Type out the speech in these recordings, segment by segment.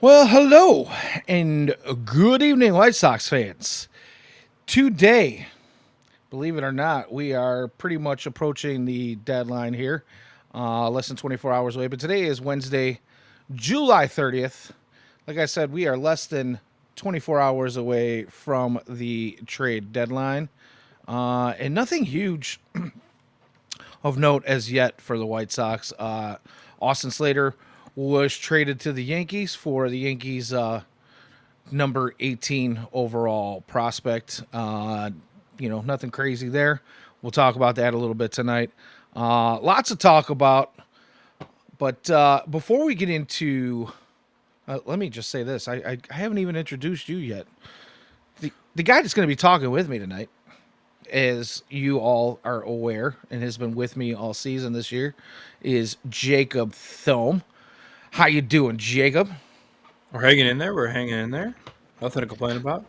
Well, hello and good evening, White Sox fans. Today, believe it or not, we are pretty much approaching the deadline here, less than 24 hours away. But today is Wednesday, July 30th. Like I said, we are less than 24 hours away from the trade deadline. And nothing huge of note as yet for the White Sox. Austin Slater was traded to the Yankees for the Yankees' number 18 overall prospect. Nothing crazy there. We'll talk about that a little bit tonight. Lots to talk about. But before we get into, let me just say this: I haven't even introduced you yet. The guy that's going to be talking with me tonight, as you all are aware, and has been with me all season this year, is Jacob Thome. How you doing, Jacob? We're hanging in there. We're hanging in there. Nothing to complain about.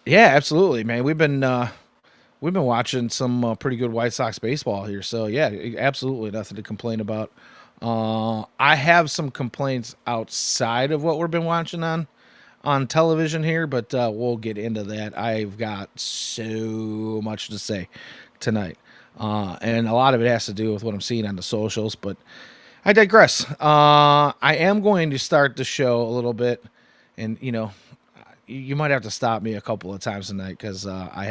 Yeah, absolutely, man. We've been watching some pretty good White Sox baseball here, so yeah, absolutely nothing to complain about. I have some complaints outside of what we've been watching on television here, but we'll get into that. I've got so much to say tonight, and a lot of it has to do with what I'm seeing on the socials. But I digress. I am going to start the show a little bit, and you might have to stop me a couple of times tonight because I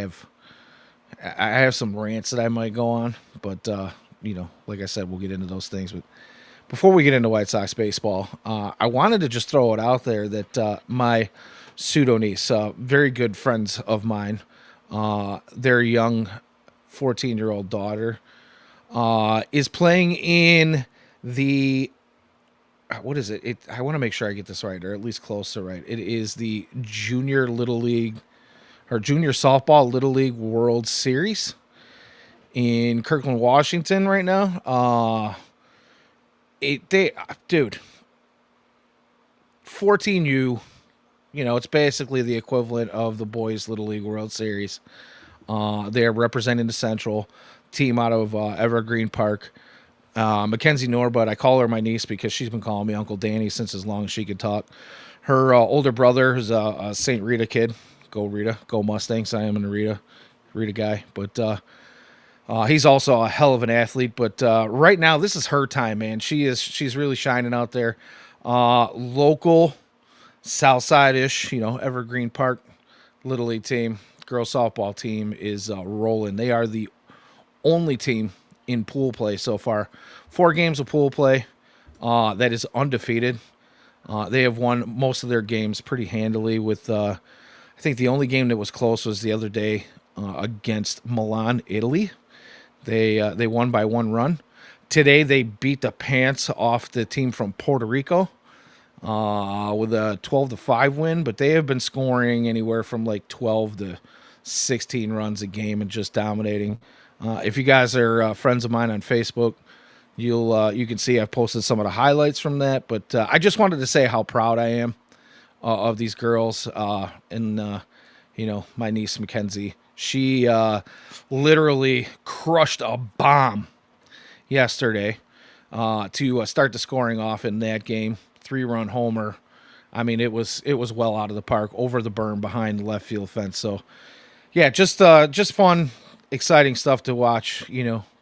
have some rants that I might go on, but like I said, we'll get into those things. But before we get into White Sox baseball, I wanted to just throw it out there that my pseudo niece, very good friends of mine, their young 14-year-old daughter, is playing in the what is it? I want to make sure I get this right, or at least close to right. It is the Junior Little League or Junior Softball Little League World Series in Kirkland, Washington, right now. Dude, 14U. It's basically the equivalent of the boys Little League World Series. They are representing the Central team out of Evergreen Park. Mackenzie Norbut, I call her my niece because she's been calling me Uncle Danny since as long as she could talk. Her older brother is a St. Rita kid. Go Rita, go Mustangs. I am a Rita guy, but he's also a hell of an athlete. But right now, this is her time, man. She's really shining out there. Local Southside-ish, Evergreen Park Little League team, girls softball team is rolling. They are the only team in pool play so far. 4 games of pool play that is undefeated. They have won most of their games pretty handily. With I think the only game that was close was the other day against Milan, Italy. They won by 1 run. Today they beat the pants off the team from Puerto Rico with a 12-5 win, but they have been scoring anywhere from like 12 to 16 runs a game and just dominating. If you guys are friends of mine on Facebook, you can see I've posted some of the highlights from that. But I just wanted to say how proud I am of these girls and my niece Mackenzie. She literally crushed a bomb yesterday to start the scoring off in that game. 3-run homer. I mean, it was well out of the park, over the berm behind the left field fence. So yeah, just fun, exciting stuff to watch.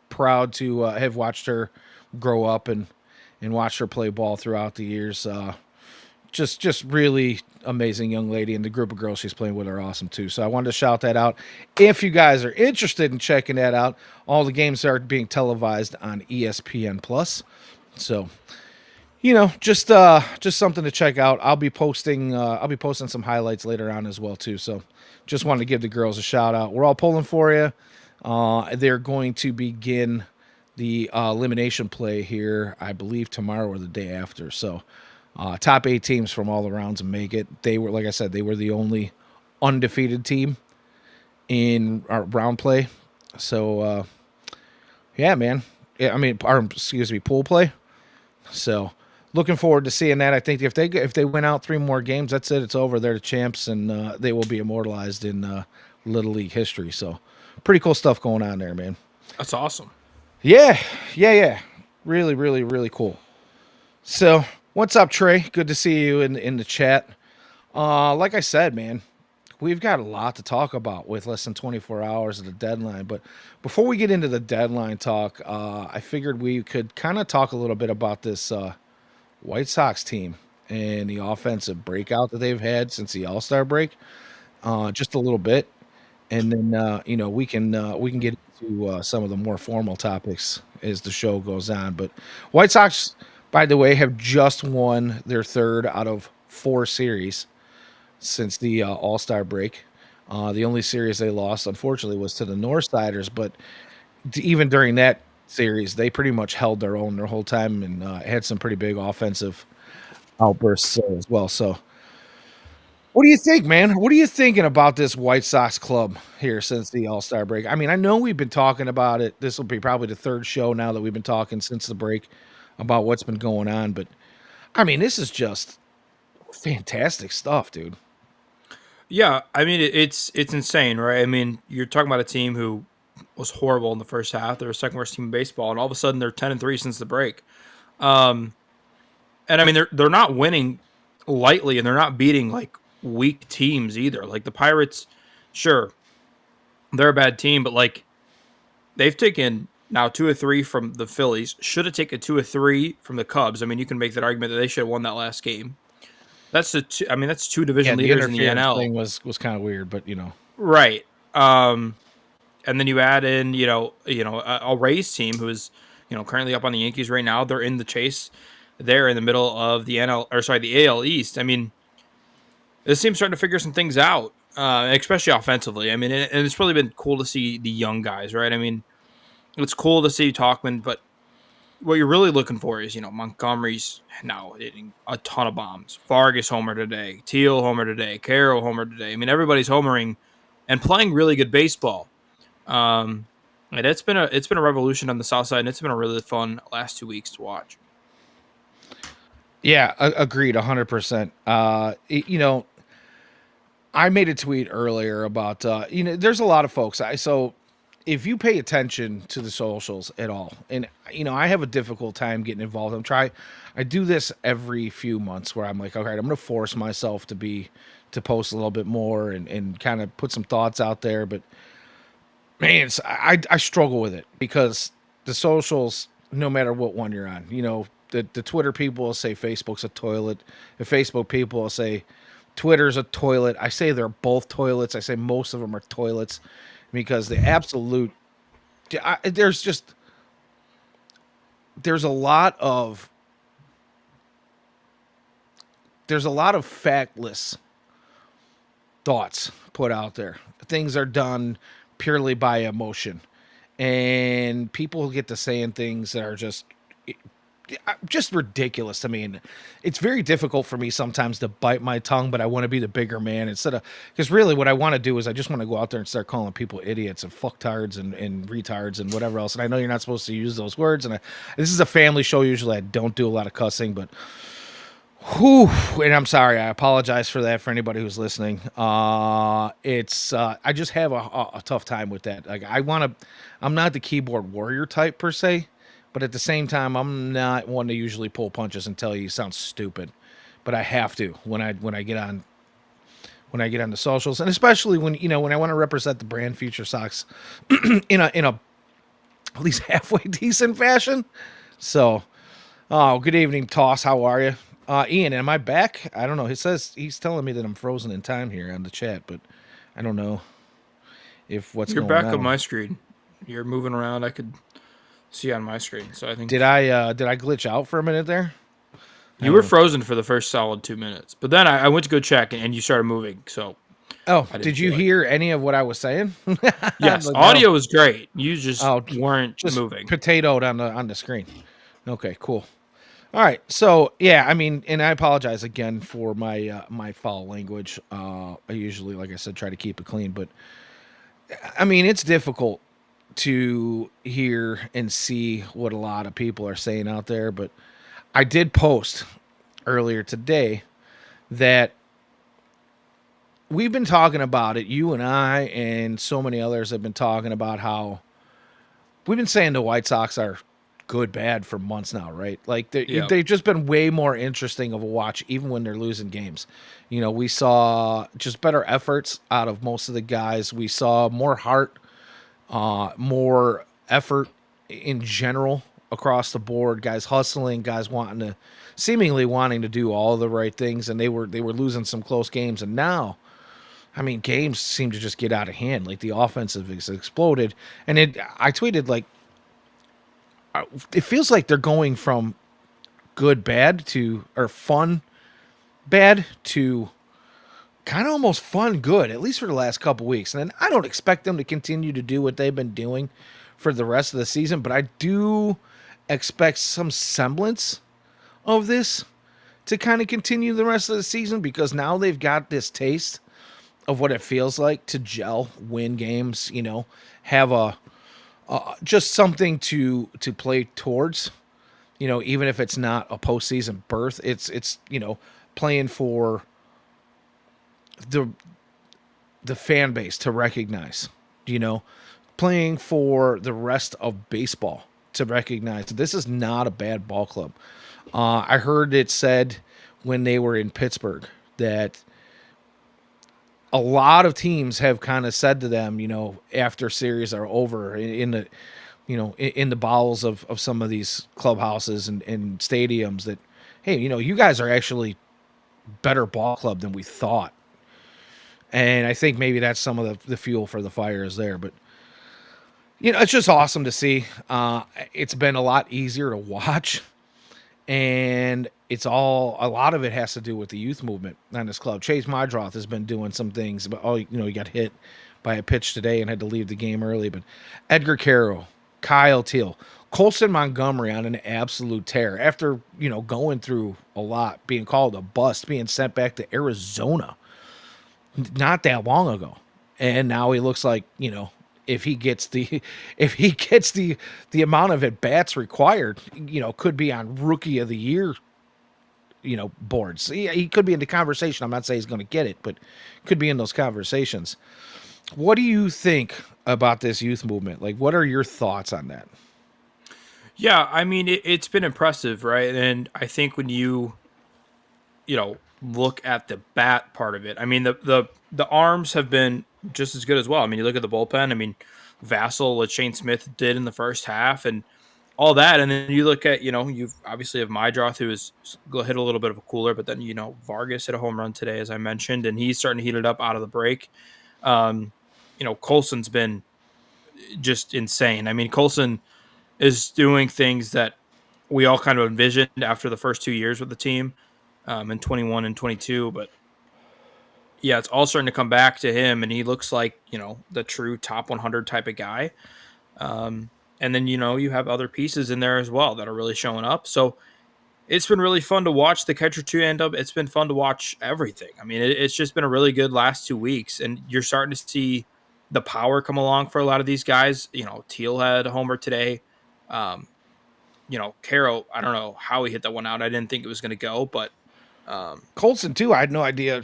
Proud to have watched her grow up and watch her play ball throughout the years. Just really amazing young lady, and the group of girls she's playing with are awesome too. So I wanted to shout that out. If you guys are interested in checking that out, all the games are being televised on ESPN Plus. So just something to check out. I'll be posting some highlights later on as well too. So just wanted to give the girls a shout out. We're all pulling for you. They're going to begin the elimination play here, I believe tomorrow or the day after. So top 8 teams from all the rounds and make it. They were, like I said, they were the only undefeated team in our round play. So yeah, man. Yeah, I mean, pool play. So looking forward to seeing that. I think if they win out 3 more games, that's it. It's over. They're the champs, and they will be immortalized in Little League history. So pretty cool stuff going on there, man. That's awesome. Yeah. Really, really, really cool. So What's up, Trey? Good to see you in the chat. Like I said, man, we've got a lot to talk about with less than 24 hours of the deadline. But before we get into the deadline talk, I figured we could kind of talk a little bit about this White Sox team and the offensive breakout that they've had since the All Star break, just a little bit, and then we can get into some of the more formal topics as the show goes on. But White Sox, by the way, have just won their third out of four series since the All Star break. The only series they lost, unfortunately, was to the Northsiders. But even during that series, they pretty much held their own their whole time and had some pretty big offensive outbursts as well. So, what do you think, man? What are you thinking about this White Sox club here since the All Star break? I mean, I know we've been talking about it. This will be probably the third show now that we've been talking since the break about what's been going on. But I mean, this is just fantastic stuff, dude. Yeah, I mean it's insane, right? I mean, you're talking about a team who was horrible in the first half. They're the second worst team in baseball, and all of a sudden they're 10-3 since the break. Um, and I mean they're not winning lightly, and they're not beating like weak teams either. Like the Pirates, sure, they're a bad team, but like they've taken now 2 or 3 from the Phillies. Should have taken 2 or 3 from the Cubs. I mean, you can make that argument that they should have won that last game. I mean, that's two Yeah, division the leaders in the interference NL, thing was kind of weird, but right? And then you add in, a Rays team who is, currently up on the Yankees right now. They're in the chase. They're in the middle of the the AL East. I mean, this team's starting to figure some things out, especially offensively. I mean, and it's really been cool to see the young guys, right? I mean, it's cool to see Talkman, but what you're really looking for is, Montgomery's now hitting a ton of bombs. Vargas homer today, Teal homer today, Carroll homer today. I mean, everybody's homering and playing really good baseball. Um, and it's been a revolution on the south side, and it's been a really fun last 2 weeks to watch. yeah, agreed, 100%. I made a tweet earlier about there's a lot of folks. So if you pay attention to the socials at all, and I have a difficult time getting involved. I do this every few months where I'm like, all right, I'm going to force myself to post a little bit more and kind of put some thoughts out there. But man, I struggle with it because the socials, no matter what one you're on, the Twitter people will say Facebook's a toilet. The Facebook people will say Twitter's a toilet. I say they're both toilets. I say most of them are toilets because the absolute there's a lot of factless thoughts put out there. Things are done purely by emotion, and people get to saying things that are just ridiculous to me. And it's very difficult for me sometimes to bite my tongue, but I want to be the bigger man instead of, because really what I want to do is I just want to go out there and start calling people idiots and fucktards and retards and whatever else. And I know you're not supposed to use those words. And this is a family show. Usually I don't do a lot of cussing, but whew, and I'm sorry. I apologize for that for anybody who's listening. It's I just have a tough time with that. Like I'm not the keyboard warrior type per se, but at the same time, I'm not one to usually pull punches and tell you sound stupid. But I have to when I get on the socials, and especially when I want to represent the brand FutureSox in a at least halfway decent fashion. So, oh, good evening, Toss. How are you? Ian, am I back? I don't know. He says he's telling me that I'm frozen in time here on the chat, but I don't know if what's You're going back on on. my screen. You're moving around. I could see on my screen. So I think Did I glitch out for a minute there? I you don't were know. frozen for the first solid 2 minutes, but then I went to go check, and you started moving. So Oh, I didn't did you feel like. hear any of what I was saying? Yes, Like, no. audio was great. You just Oh, weren't just moving. potatoed on the screen. Okay, cool. All right. So yeah, I mean, and I apologize again for my foul language. I usually, like I said, try to keep it clean, but I mean, it's difficult to hear and see what a lot of people are saying out there. But I did post earlier today that we've been talking about it. You and I and so many others have been talking about how we've been saying the White Sox are good bad for months now, right? Like Yeah. they've just been way more interesting of a watch, even when they're losing games. We saw just better efforts out of most of the guys. We saw more heart, more effort in general across the board. Guys hustling, guys seemingly wanting to do all the right things, and they were losing some close games. And now, I mean, games seem to just get out of hand. Like the offensive has exploded, and I tweeted like it feels like they're going from good bad to or fun bad to kind of almost fun good, at least for the last couple weeks. And then I don't expect them to continue to do what they've been doing for the rest of the season, but I do expect some semblance of this to kind of continue the rest of the season, because now they've got this taste of what it feels like to gel, win games, have a just something to play towards. Even if it's not a postseason berth, it's playing for the fan base to recognize, you know, playing for the rest of baseball to recognize that this is not a bad ball club. I heard it said when they were in Pittsburgh that a lot of teams have kind of said to them, after series are over in the, in the bowels of some of these clubhouses and stadiums that, hey, you guys are actually better ball club than we thought. And I think maybe that's some of the fuel for the fires there. But, it's just awesome to see. It's been a lot easier to watch. And a lot of it has to do with the youth movement on this club. Chase Madroth has been doing some things, but he got hit by a pitch today and had to leave the game early. But Edgar Carroll, Kyle Teal, Colson Montgomery on an absolute tear after, going through a lot, being called a bust, being sent back to Arizona not that long ago. And now he looks like, if he gets the amount of at bats required, could be on rookie of the year, boards. He could be in the conversation. I'm not saying he's going to get it, but could be in those conversations. What do you think about this youth movement? Like, what are your thoughts on that? Yeah, I mean, it's been impressive, right? And I think when look at the bat part of it, I mean, the arms have been just as good as well. I mean, you look at the bullpen. I mean, Vassell, what Shane Smith did in the first half, and all that, and then you look at you've obviously have Mydroth, who is hit a little bit of a cooler, but then Vargas hit a home run today, as I mentioned, and he's starting to heat it up out of the break. Colson's been just insane. I mean, Colson is doing things that we all kind of envisioned after the first 2 years with the team, in 21 and 22. But yeah, it's all starting to come back to him, and he looks like the true top 100 type of guy. And then you have other pieces in there as well that are really showing up. So it's been really fun to watch the catcher two end up. It's been fun to watch everything. I mean, it's just been a really good last 2 weeks, and you're starting to see the power come along for a lot of these guys. Teal had a homer today. Caro, I don't know how he hit that one out. I didn't think it was going to go, but Colson too. I had no idea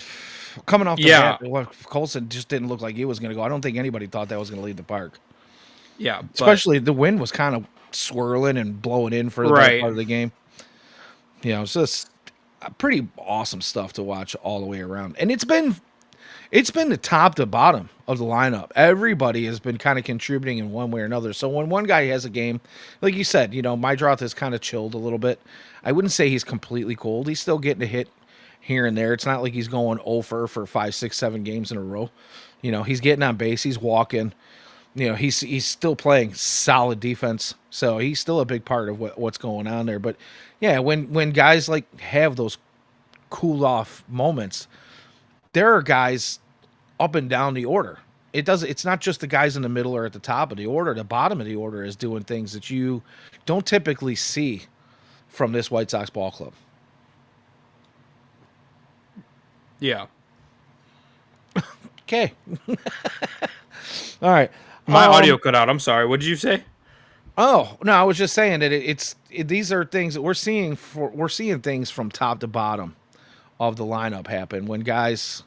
coming off the yeah, bat. Colson just didn't look like he was going to go. I don't think anybody thought that was going to lead the park. yeah, Especially the wind was kind of swirling and blowing in for the better part of the game. It's just pretty awesome stuff to watch all the way around. And it's been the top to bottom of the lineup. Everybody has been kind of contributing in one way or another. So when one guy has a game, like you said, Mydroth has kind of chilled a little bit. I wouldn't say he's completely cold. He's still getting a hit here and there. It's not like he's going over for 5, 6, 7 games in a row. He's getting on base. He's walking. He's still playing solid defense. So he's still a big part of what's going on there. But yeah, when guys like have those cool off moments, there are guys up and down the order. It's not just the guys in the middle or at the top of the order. The bottom of the order is doing things that you don't typically see from this White Sox ball club. yeah. Okay. All right. My audio cut out. I'm sorry. What did you say? Oh no, I was just saying that these are things that we're seeing things from top to bottom of the lineup happen when guys,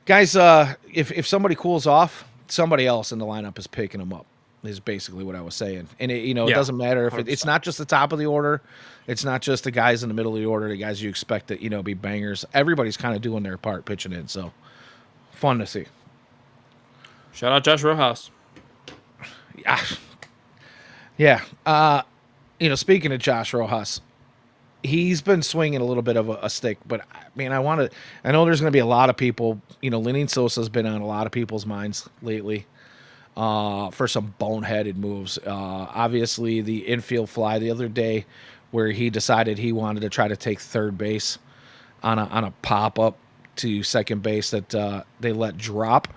if somebody cools off, somebody else in the lineup is picking them up. is basically what I was saying. And it Yeah, doesn't matter if it's 100%. not just the top of the order, it's not just the guys in the middle of the order, the guys you expect that be bangers. Everybody's kind of doing their part pitching in, so fun to see. Shout out Josh Rojas. Yeah, yeah. Speaking of Josh Rojas, he's been swinging a little bit of a stick, but man, I know there's going to be a lot of people. Lenny Sosa's been on a lot of people's minds lately for some boneheaded moves. Obviously, the infield fly the other day, where he decided he wanted to try to take third base on a pop up to second base that they let drop.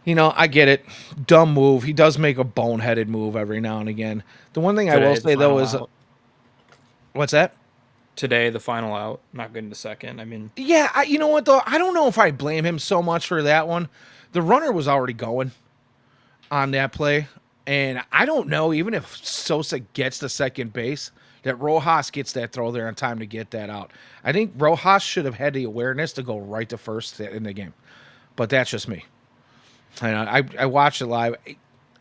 I get it. Dumb move. He does make a boneheaded move every now and again. The one thing I will Today, the say though final is, out. what's that? Today, the final out. Not good in the second. I mean, Yeah, you know what though? I don't know if I blame him so much for that one. The runner was already going on that play, and I don't know even if Sosa gets to second base that Rojas gets that throw there in time to get that out. I think Rojas should have had the awareness to go right to first in the game, but that's just me. And I watched it live.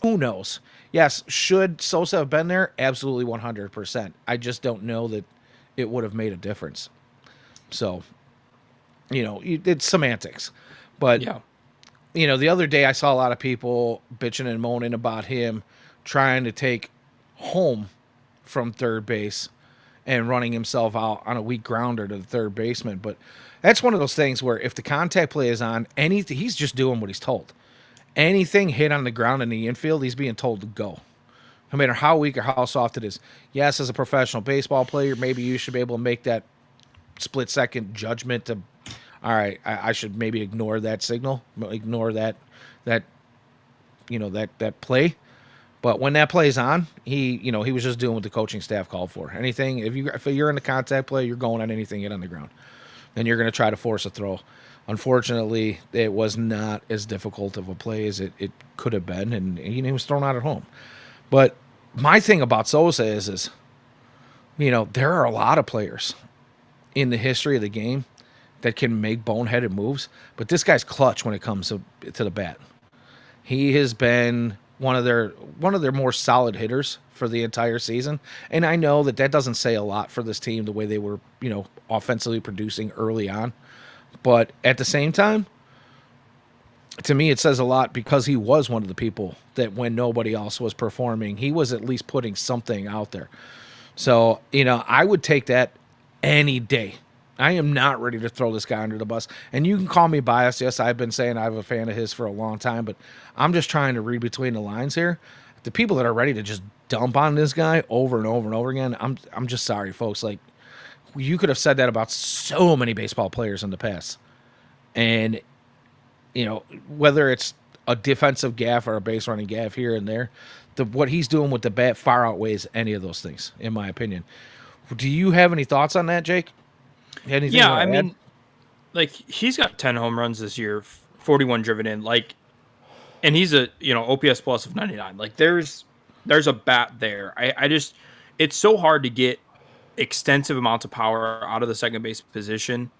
Who knows? Yes, should Sosa have been there? Absolutely 100%. I just don't know that it would have made a difference. So, it's semantics. But, yeah. the other day I saw a lot of people bitching and moaning about him trying to take home from third base and running himself out on a weak grounder to the third baseman. But that's one of those things where if the contact play is on, anything, he's just doing what he's told. Anything hit on the ground in the infield, he's being told to go. No matter how weak or how soft it is. Yes, as a professional baseball player, maybe you should be able to make that split second judgment to, all right, I should maybe ignore that signal, ignore that that play. But when that play's on, he was just doing what the coaching staff called for. Anything, if you're in the contact play, you're going on anything hit on the ground, then you're going to try to force a throw. Unfortunately, it was not as difficult of a play as it could have been, and he was thrown out at home. But my thing about Sosa is there are a lot of players in the history of the game that can make boneheaded moves, but this guy's clutch when it comes to the bat. He has been one of their more solid hitters for the entire season, and I know that doesn't say a lot for this team the way they were offensively producing early on, but at the same time, to me, it says a lot because he was one of the people that when nobody else was performing, he was at least putting something out there. So, I would take that any day. I am not ready to throw this guy under the bus. And you can call me biased. Yes, I've been saying I'm a fan of his for a long time, but I'm just trying to read between the lines here. The people that are ready to just dump on this guy over and over and over again, I'm just sorry, folks. Like, you could have said that about so many baseball players in the past. And whether it's a defensive gaff or a base running gaff here and there, what he's doing with the bat far outweighs any of those things, in my opinion. Do you have any thoughts on that, Jake? Anything you Yeah, want I to add? mean, like he's got 10 home runs this year, 41 driven in. Like, and he's a OPS plus of 99. Like, there's a bat there. I just it's so hard to get extensive amounts of power out of the second base position.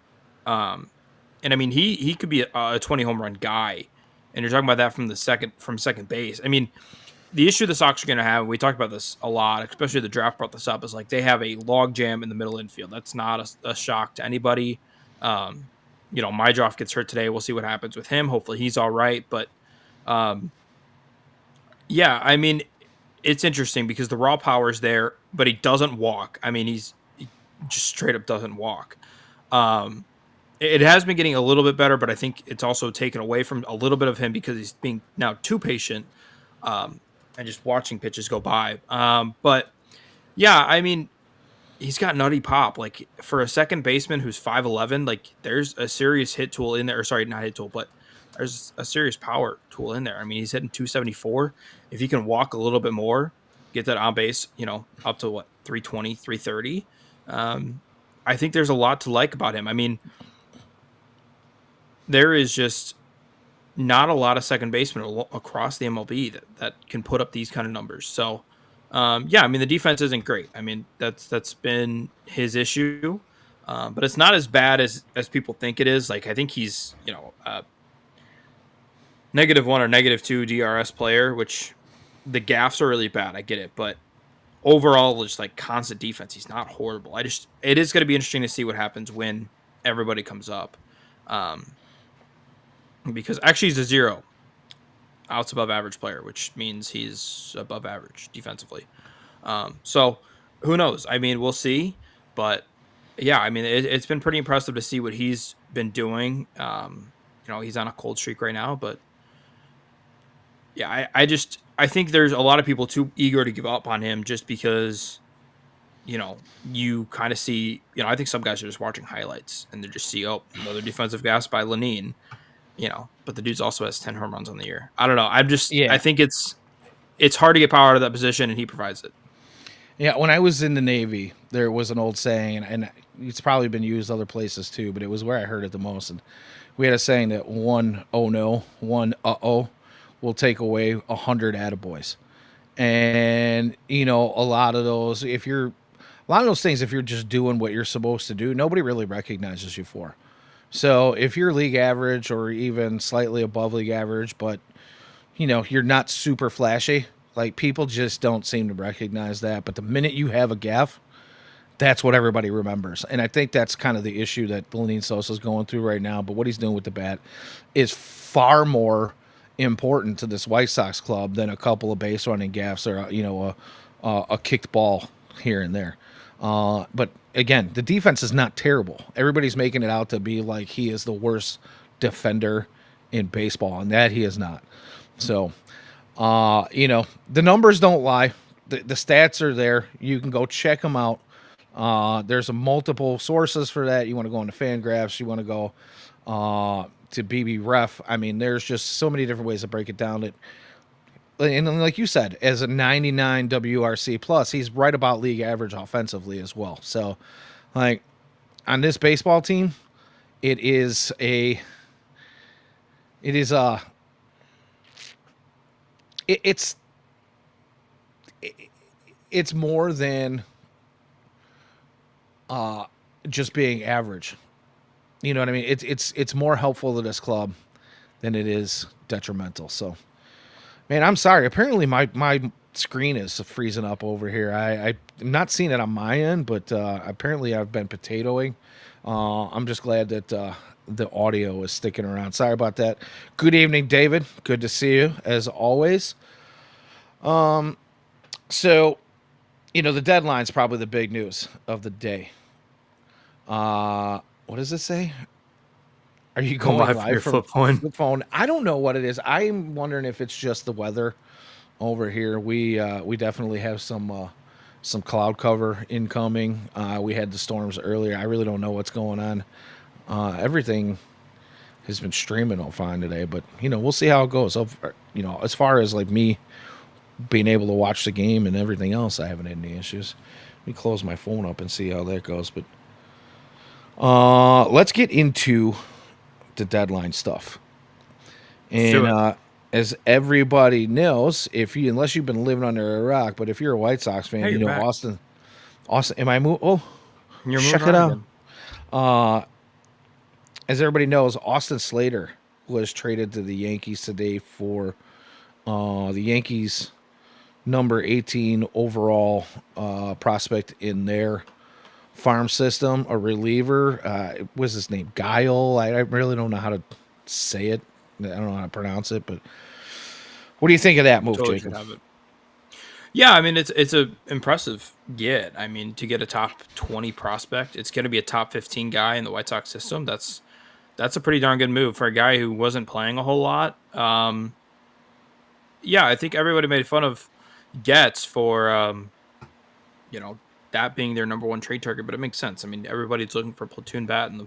Um, and I mean he could be a 20 home run guy, and you're talking about that from second base. I mean, the issue the Sox are going to have, we talked about this a lot, especially the draft brought this up, is like they have a log jam in the middle infield. That's not a shock to anybody. Um, Mydroff gets hurt today. We'll see what happens with him. Hopefully he's all right. But um, yeah, I mean, it's interesting because the raw power is there, but he doesn't walk. I mean, he just straight up doesn't walk. Um, it has been getting a little bit better, but I think it's also taken away from a little bit of him because he's being now too patient, um, and just watching pitches go by. But yeah, I mean, he's got nutty pop. Like for a second baseman who's 5'11", like there's a serious hit tool in there. Or sorry, not hit tool, but there's a serious power tool in there. I mean, he's hitting 274. If he can walk a little bit more, get that on base, up to what 320, 330. I think there's a lot to like about him. I mean, there is just not a lot of second basemen across the MLB that can put up these kind of numbers. So, yeah, I mean the defense isn't great. I mean that's been his issue, but it's not as bad as people think it is. Like I think he's -1 or -2 DRS player, which the gaffes are really bad. I get it, but overall, just like constant defense, he's not horrible. It is going to be interesting to see what happens when everybody comes up, um, because actually he's a zero outs above average player, which means he's above average defensively. So who knows? I mean, we'll see, but yeah, I mean, it's been pretty impressive to see what he's been doing. He's on a cold streak right now, but yeah, I think there's a lot of people too eager to give up on him just because you kind of see, I think some guys are just watching highlights and they just see, oh, another defensive gas by Lenine, but the dude's also has 10 home runs on the year. I don't know. I Yeah. think it's hard to get power out of that position, and he provides it. Yeah, when I was in the Navy, there was an old saying, and it's probably been used other places too, but it was where I heard it the most. And we had a saying that one oh no, one oh will take away 100 attaboys. And a lot of those, a lot of those things, if you're just doing what you're supposed to do, nobody really recognizes you for. So if you're league average or even slightly above league average, but you're not super flashy, like people just don't seem to recognize that. But the minute you have a gaff, that's what everybody remembers. And I think that's kind of the issue that Lenine Sosa's going through right now. But what he's doing with the bat is far more important to this White Sox club than a couple of base running gaffes or a kicked ball here and there. But again, the defense is not terrible. Everybody's making it out to be like he is the worst defender in baseball, and that he is not. So, the numbers don't lie. The stats are there. You can go check them out. There's a multiple sources for that. You want to go into Fangraphs. You want to go to BB Ref. I mean, there's just so many different ways to break it down. And like you said, as a 99 WRC plus, he's right about league average offensively as well. So, like on this baseball team, it is a, it is a, it, it's more than just being average. You know what I mean? It's more helpful to this club than it is detrimental. So, man, I'm sorry. Apparently, my screen is freezing up over here. I'm not seeing it on my end, but apparently I've been potatoing. I'm just glad that the audio is sticking around. Sorry about that. Good evening, David. Good to see you as always. So, the deadline's probably the big news of the day. What does it say? Are you Going going live from live your from flip phone. the phone? I don't know what it is. I'm wondering if it's just the weather over here. We definitely have some cloud cover incoming. We had the storms earlier. I really don't know what's going on. Everything has been streaming all fine today, but we'll see how it goes. As far as like me being able to watch the game and everything else, I haven't had any issues. Let me close my phone up and see how that goes. But let's get into the deadline stuff. Let's do And it. as everybody knows, unless you've been living under a rock, but if you're a White Sox fan, Hey, you're back. Austin, am I move? Oh, You're moving check it around out. again. As everybody knows, Austin Slater was traded to the Yankees today for the Yankees number 18 overall prospect in their farm system, a reliever. What's his name? Guile. I really don't know how to say it. I don't know how to pronounce it, but what do you think of that move, Totally should Jacob? have it. Yeah, I mean it's a impressive get. I mean, to get a top 20 prospect, it's going to be a top 15 guy in the White Sox system. That's a pretty darn good move for a guy who wasn't playing a whole lot. Yeah, I think everybody made fun of Getz for you know that being their number one trade target, but it makes sense. I mean, everybody's looking for a platoon bat in the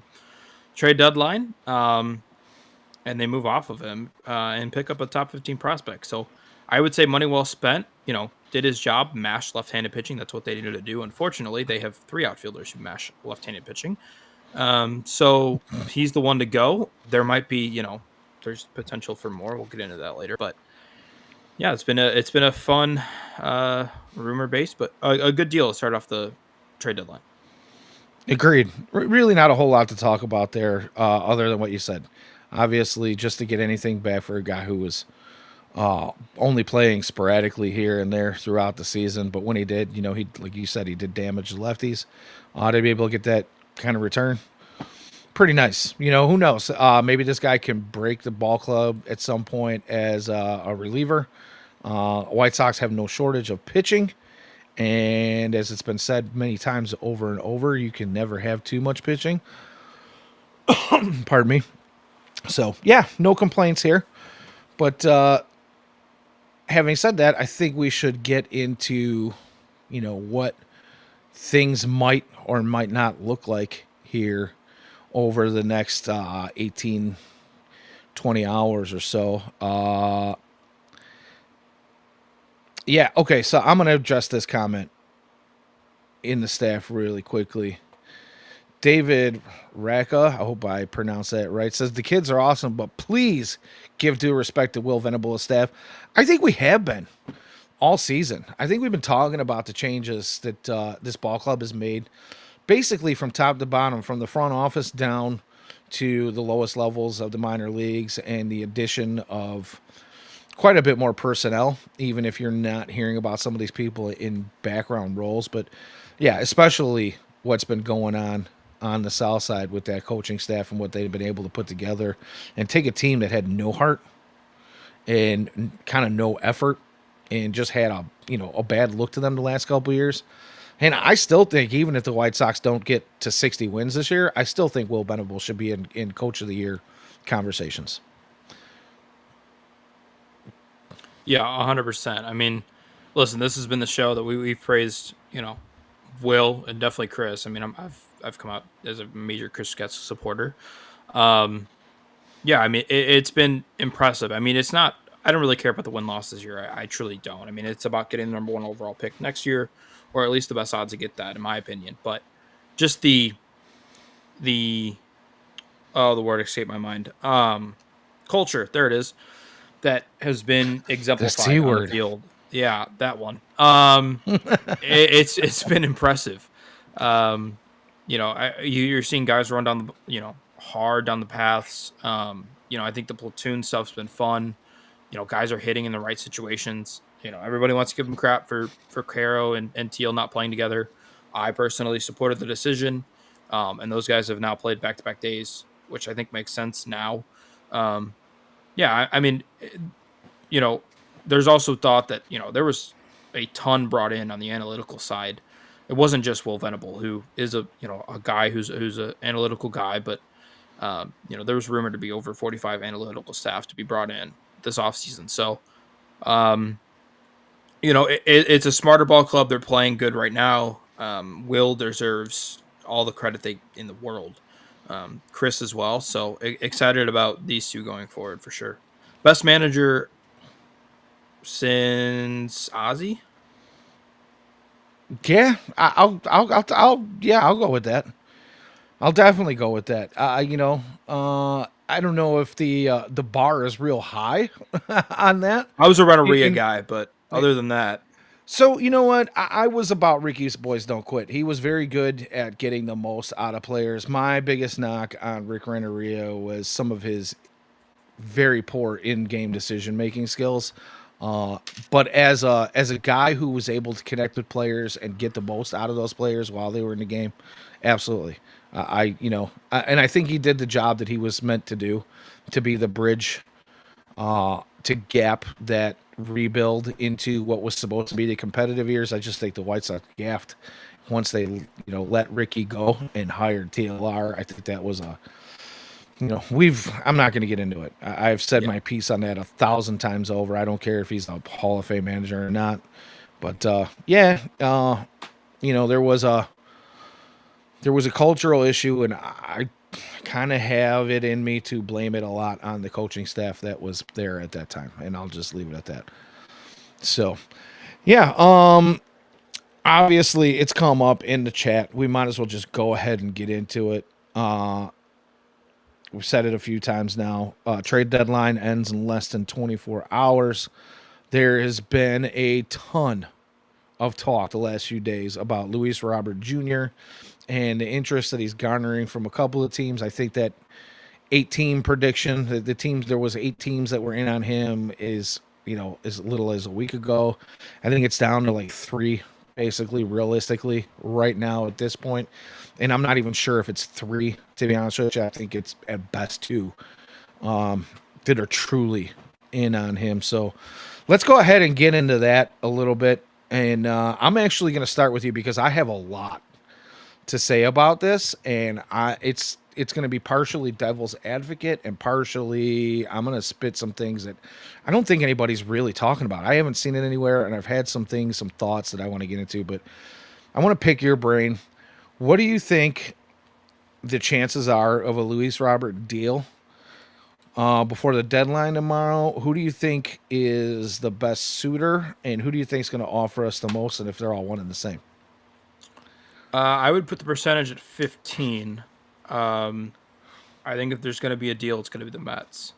trade deadline, and they move off of him and pick up a top 15 prospect. So I would say money well spent. Did his job, mashed left-handed pitching. That's what they needed to do. Unfortunately, they have three outfielders who mash left-handed pitching. So he's the one to go. There might be, there's potential for more. We'll get into that later. But yeah, it's been a fun rumor base, but a good deal to start off the trade deadline. Agreed. Really, not a whole lot to talk about there, other than what you said. Obviously, just to get anything back for a guy who was only playing sporadically here and there throughout the season. But when he did, he, like you said, he did damage to lefties. To be able to get that kind of return, pretty nice. Who knows? Maybe this guy can break the ball club at some point as a reliever. White Sox have no shortage of pitching. And as it's been said many times over and over, you can never have too much pitching. Pardon me. So, yeah, no complaints here. But having said that, I think we should get into, what things might or might not look like here over the next 18, 20 hours or so. Yeah, okay, so I'm going to address this comment in the staff really quickly. David Raka, I hope I pronounced that right, says the kids are awesome, but please give due respect to Will Venable's staff. I think we have been all season. I think we've been talking about the changes that this ball club has made, basically from top to bottom, from the front office down to the lowest levels of the minor leagues, and the addition of quite a bit more personnel, even if you're not hearing about some of these people in background roles. But yeah, especially what's been going on the south side with that coaching staff and what they've been able to put together and take a team that had no heart and kind of no effort and just had a bad look to them the last couple of years. And I still think, even if the White Sox don't get to 60 wins this year, I still think Will Venable should be in Coach of the Year conversations. Yeah, 100%. I mean, listen, this has been the show that we've praised, Will and definitely Chris. I mean, I've come out as a major Chris Getz supporter. Um, yeah, I mean, it's been impressive. I mean, it's not. I don't really care about the win loss this year. I truly don't. I mean, it's about getting the number one overall pick next year, or at least the best odds to get that, in my opinion. But just the oh, the word escaped my mind. Culture. There it is. That has been This T exemplified on the word. field. Yeah, that one. It's been impressive. Um, you're seeing guys run down the hard down the paths. I think the platoon stuff's been fun. Guys are hitting in the right situations. Everybody wants to give them crap for Caro and Teal not playing together. I personally supported the decision, and those guys have now played back to back days, which I think makes sense now. Um, yeah, I mean, there's also thought that there was a ton brought in on the analytical side. It wasn't just Will Venable, who is a guy who's an analytical guy, but there was rumored to be over 45 analytical staff to be brought in this offseason. So, um, it's a smarter ball club. They're playing good right now. Will deserves all the credit they in the world. Chris as well. So excited about these two going forward for sure. Best manager since Ozzy. Yeah, I'll go with that. I'll definitely go with that. I don't know if the bar is real high on that. I was a Renteria In, guy, but other than that, so you know what? I was about Ricky's Boys Don't Quit. He was very good at getting the most out of players. My biggest knock on Rick Renteria was some of his very poor in-game decision-making skills. Uh, but as a guy who was able to connect with players and get the most out of those players while they were in the game, absolutely. And I think he did the job that he was meant to do, to be the bridge to gap that rebuild into what was supposed to be the competitive years. I just think the White Sox gaffed once they let Ricky go and hired TLR. I think that was a I'm not going to get into it. I've said yeah, my piece on that 1,000 times over. I don't care if he's a Hall of Fame manager or not. But yeah, there was a cultural issue, and I kind of have it in me to blame it a lot on the coaching staff that was there at that time, and I'll just leave it at that. So, yeah, obviously it's come up in the chat. We might as well just go ahead and get into it. We've said it a few times now. Trade deadline ends in less than 24 hours. There has been a ton of talk the last few days about Luis Robert Jr. and the interest that he's garnering from a couple of teams. I think that 8 team prediction, the teams, there was 8 teams that were in on him, is as little as a week ago. I think it's down to like 3, basically, realistically, right now at this point. And I'm not even sure if it's 3, to be honest with you. I think it's at best 2 that are truly in on him. So let's go ahead and get into that a little bit. And I'm actually going to start with you because I have a lot to say about this, and it's going to be partially devil's advocate and partially I'm going to spit some things that I don't think anybody's really talking about. I haven't seen it anywhere, and I've had some thoughts that I want to get into, but I want to pick your brain. What do you think the chances are of a Luis Robert deal before the deadline tomorrow? Who do you think is the best suitor, and who do you think is going to offer us the most, and if they're all one and the same? I would put the percentage at 15. Um, I think if there's going to be a deal, it's going to be the Mets,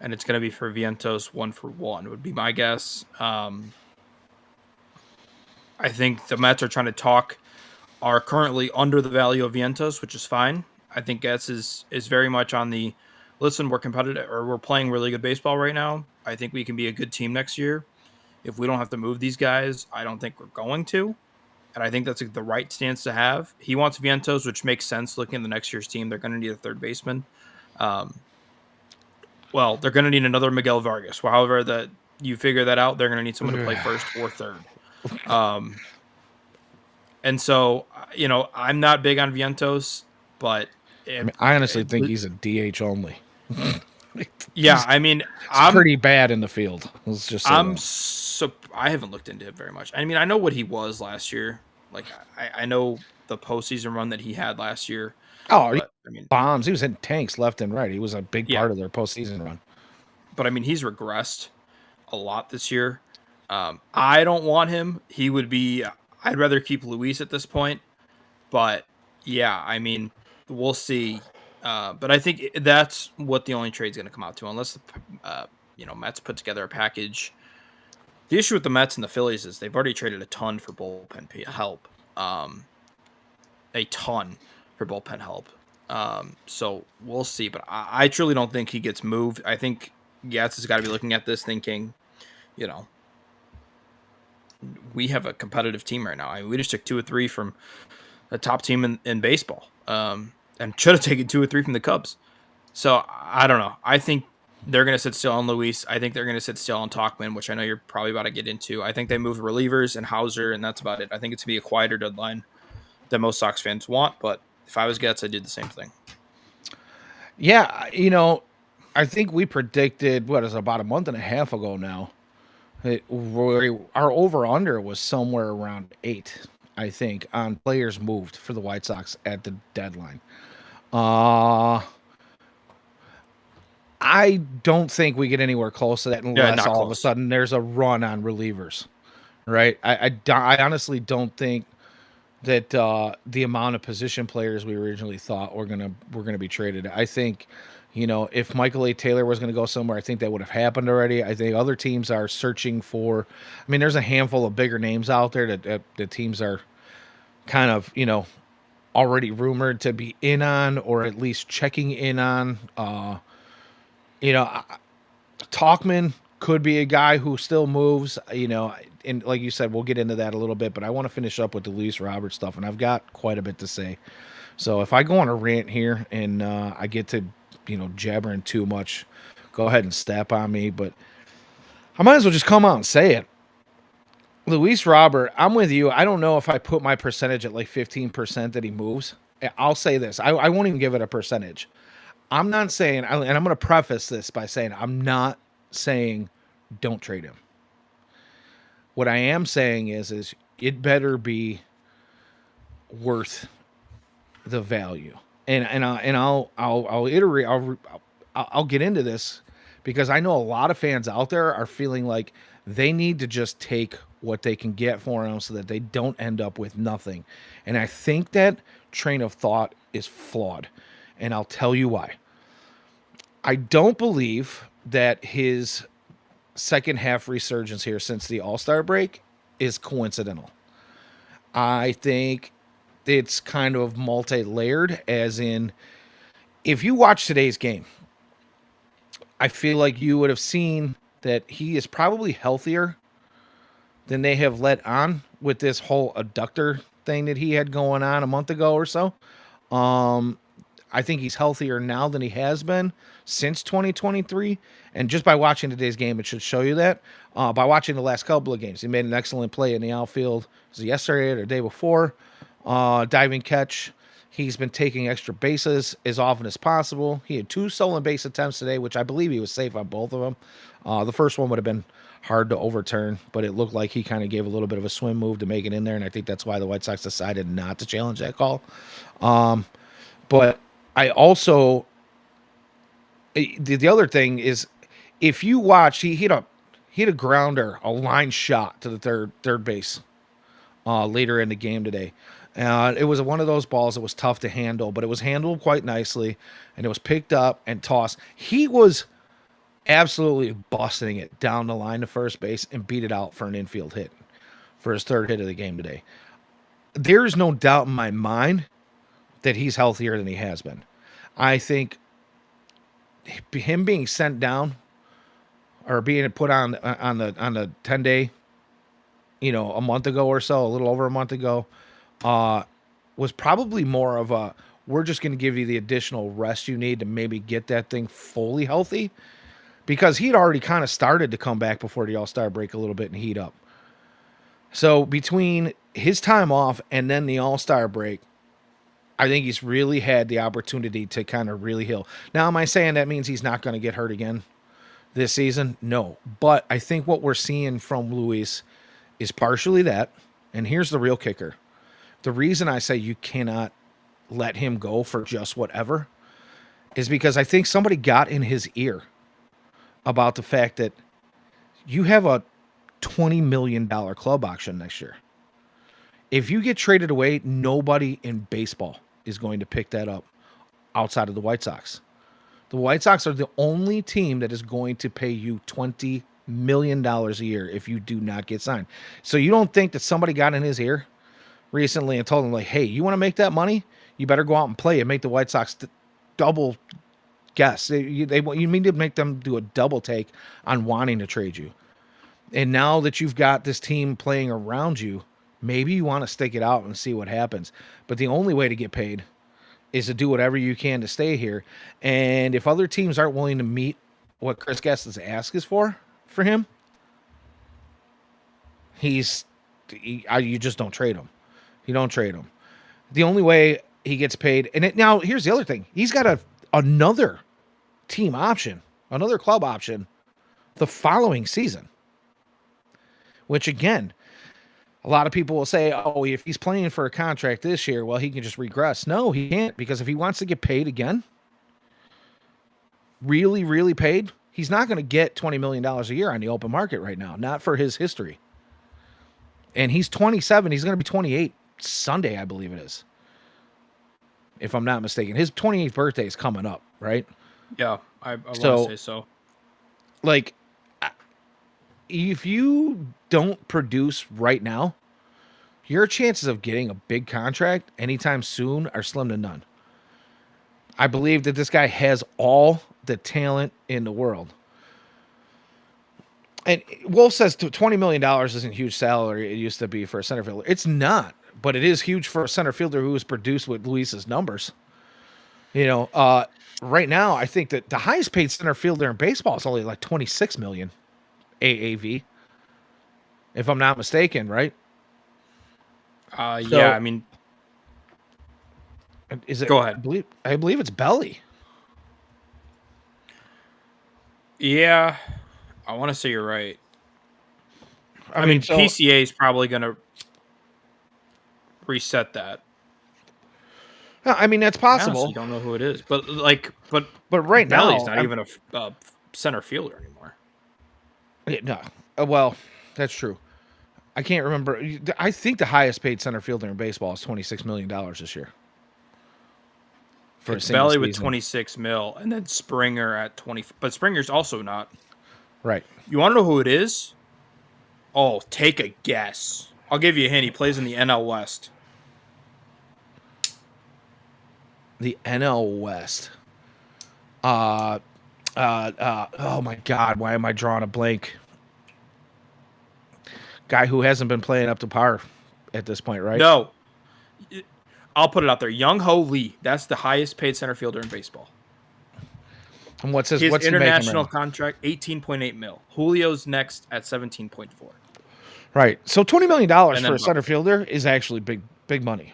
and it's going to be for Vientos 1-for-1 would be my guess. I think the Mets are trying to talk, are currently under the value of Vientos, which is fine. I think Getz is very much on the listen. We're competitive, or we're playing really good baseball right now. I think we can be a good team next year. If we don't have to move these guys, I don't think we're going to. And I think that's the right stance to have. He wants Vientos, which makes sense looking at the next year's team. They're going to need a third baseman. Um, well, they're going to need another Miguel Vargas. Well, however that you figure that out, they're going to need someone to play first or third. Um, and so, I'm not big on Vientos, but I honestly think he's a DH only. yeah, It's pretty bad in the field. Let's just say I haven't looked into it very much. I mean, I know what he was last year. Like, I know the postseason run that he had last year. Oh, But I mean, bombs. He was hitting tanks left and right. He was a big yeah. part of their postseason run. But I mean, he's regressed a lot this year. I don't want him. He would be. I'd rather keep Luis at this point. But yeah, I mean, we'll see. But I think that's what the only trade's going to come out to, unless the Mets put together a package. The issue with the Mets and the Phillies is they've already traded a ton for bullpen help. A ton for bullpen help. So we'll see. But I truly don't think he gets moved. I think Gatz has got to be looking at this thinking, we have a competitive team right now. I mean, we just took 2 or 3 from a top team in baseball, and should have taken 2 or 3 from the Cubs. So I don't know. I think they're going to sit still on Luis. I think they're going to sit still on Talkman, which I know you're probably about to get into. I think they move relievers and Hauser, and that's about it. I think it's going to be a quieter deadline than most Sox fans want, but if I was Getz, I'd do the same thing. Yeah, I think we predicted, what is it, about a month and a half ago now, our over-under was somewhere around 8, I think, on players moved for the White Sox at the deadline. I don't think we get anywhere close to that unless all of a sudden there's a run on relievers, right? I honestly don't think that the amount of position players we originally thought were gonna be traded. I think, if Michael A. Taylor was going to go somewhere, I think that would have happened already. I think other teams are searching for. I mean, there's a handful of bigger names out there that the teams are kind of already rumored to be in on, or at least checking in on. Talkman could be a guy who still moves, and like you said, we'll get into that a little bit, but I want to finish up with the Luis Robert stuff, and I've got quite a bit to say. So if I go on a rant here and I get to, jabbering too much, go ahead and step on me, but I might as well just come out and say it. Luis Robert, I'm with you. I don't know if I put my percentage at like 15% that he moves. I'll say this. I won't even give it a percentage. I'm not saying, and I'm going to preface this by saying, I'm not saying don't trade him. What I am saying is it better be worth the value. And I'll iterate. I'll get into this because I know a lot of fans out there are feeling like they need to just take what they can get for him so that they don't end up with nothing. And I think that train of thought is flawed. And I'll tell you why. I don't believe that his second half resurgence here since the All-Star break is coincidental. I think it's kind of multi-layered, as in, if you watch today's game, I feel like you would have seen that he is probably healthier than they have let on with this whole adductor thing that he had going on a month ago or so. Um, I think he's healthier now than he has been since 2023. And just by watching today's game, it should show you that. By watching the last couple of games, he made an excellent play in the outfield. Was it yesterday or the day before? Diving catch. He's been taking extra bases as often as possible. He had 2 stolen base attempts today, which I believe he was safe on both of them. The first one would have been hard to overturn, but it looked like he kind of gave a little bit of a swim move to make it in there, and I think that's why the White Sox decided not to challenge that call. But I also the other thing is, if you watch, he hit a grounder, a line shot to the third base later in the game today. It was one of those balls that was tough to handle, but it was handled quite nicely, and it was picked up and tossed. He was absolutely busting it down the line to first base and beat it out for an infield hit for his 3rd hit of the game today. There's no doubt in my mind that he's healthier than he has been. I think him being sent down or being put on the 10-day, a month ago or so, a little over a month ago, was probably more of a, we're just going to give you the additional rest you need to maybe get that thing fully healthy, because he'd already kind of started to come back before the All-Star break a little bit and heat up. So between his time off and then the All-Star break, I think he's really had the opportunity to kind of really heal. Now, am I saying that means he's not going to get hurt again this season? No. But I think what we're seeing from Luis is partially that. And here's the real kicker. The reason I say you cannot let him go for just whatever is because I think somebody got in his ear about the fact that you have a $20 million club auction next year. If you get traded away, nobody in baseball is going to pick that up outside of the White Sox. The White Sox are the only team that is going to pay you $20 million a year if you do not get signed. So you don't think that somebody got in his ear recently and told him, like, hey, you want to make that money? You better go out and play and make the White Sox double guess. You mean to make them do a double take on wanting to trade you. And now that you've got this team playing around you, maybe you want to stick it out and see what happens. But the only way to get paid is to do whatever you can to stay here. And if other teams aren't willing to meet what Chris Gaston's ask is for him, you just don't trade him. You don't trade him. The only way he gets paid, now here's the other thing. He's got another team option, another club option the following season, which again, a lot of people will say, oh, if he's playing for a contract this year, well, he can just regress. No, he can't, because if he wants to get paid again, really, really paid, he's not going to get $20 million a year on the open market right now, not for his history. And he's 27. He's going to be 28 Sunday, I believe it is, if I'm not mistaken. His 28th birthday is coming up, right? Yeah, I want to say so. Like, if you don't produce right now, your chances of getting a big contract anytime soon are slim to none. I believe that this guy has all the talent in the world. And Wolf says $20 million isn't huge salary it used to be for a center fielder. It's not, but it is huge for a center fielder who was produced with Luis's numbers. Right now, I think that the highest paid center fielder in baseball is only like $26 million AAV, if I'm not mistaken, right? Yeah, I mean, is it? Go ahead. I believe it's Belly. Yeah, I want to say you're right. I mean, so, PCA is probably going to reset that. I mean, that's possible. You don't know who it is, but right Belly's now, not even a center fielder anymore. No, well, that's true. I can't remember. I think the highest paid center fielder in baseball is $26 million this year. It's Belly with 26 mil, and then Springer at 20. But Springer's also not. Right. You want to know who it is? Oh, take a guess. I'll give you a hint. He plays in the NL West. The NL West. Oh my God, why am I drawing a blank? Guy who hasn't been playing up to par at this point, right? No, I'll put it out there. Young Ho Lee. That's the highest paid center fielder in baseball. And His what's he making right international now? contract 18.8 mil. Julio's next at 17.4. Right. So $20 million And for then a center Buck. fielder is actually big money.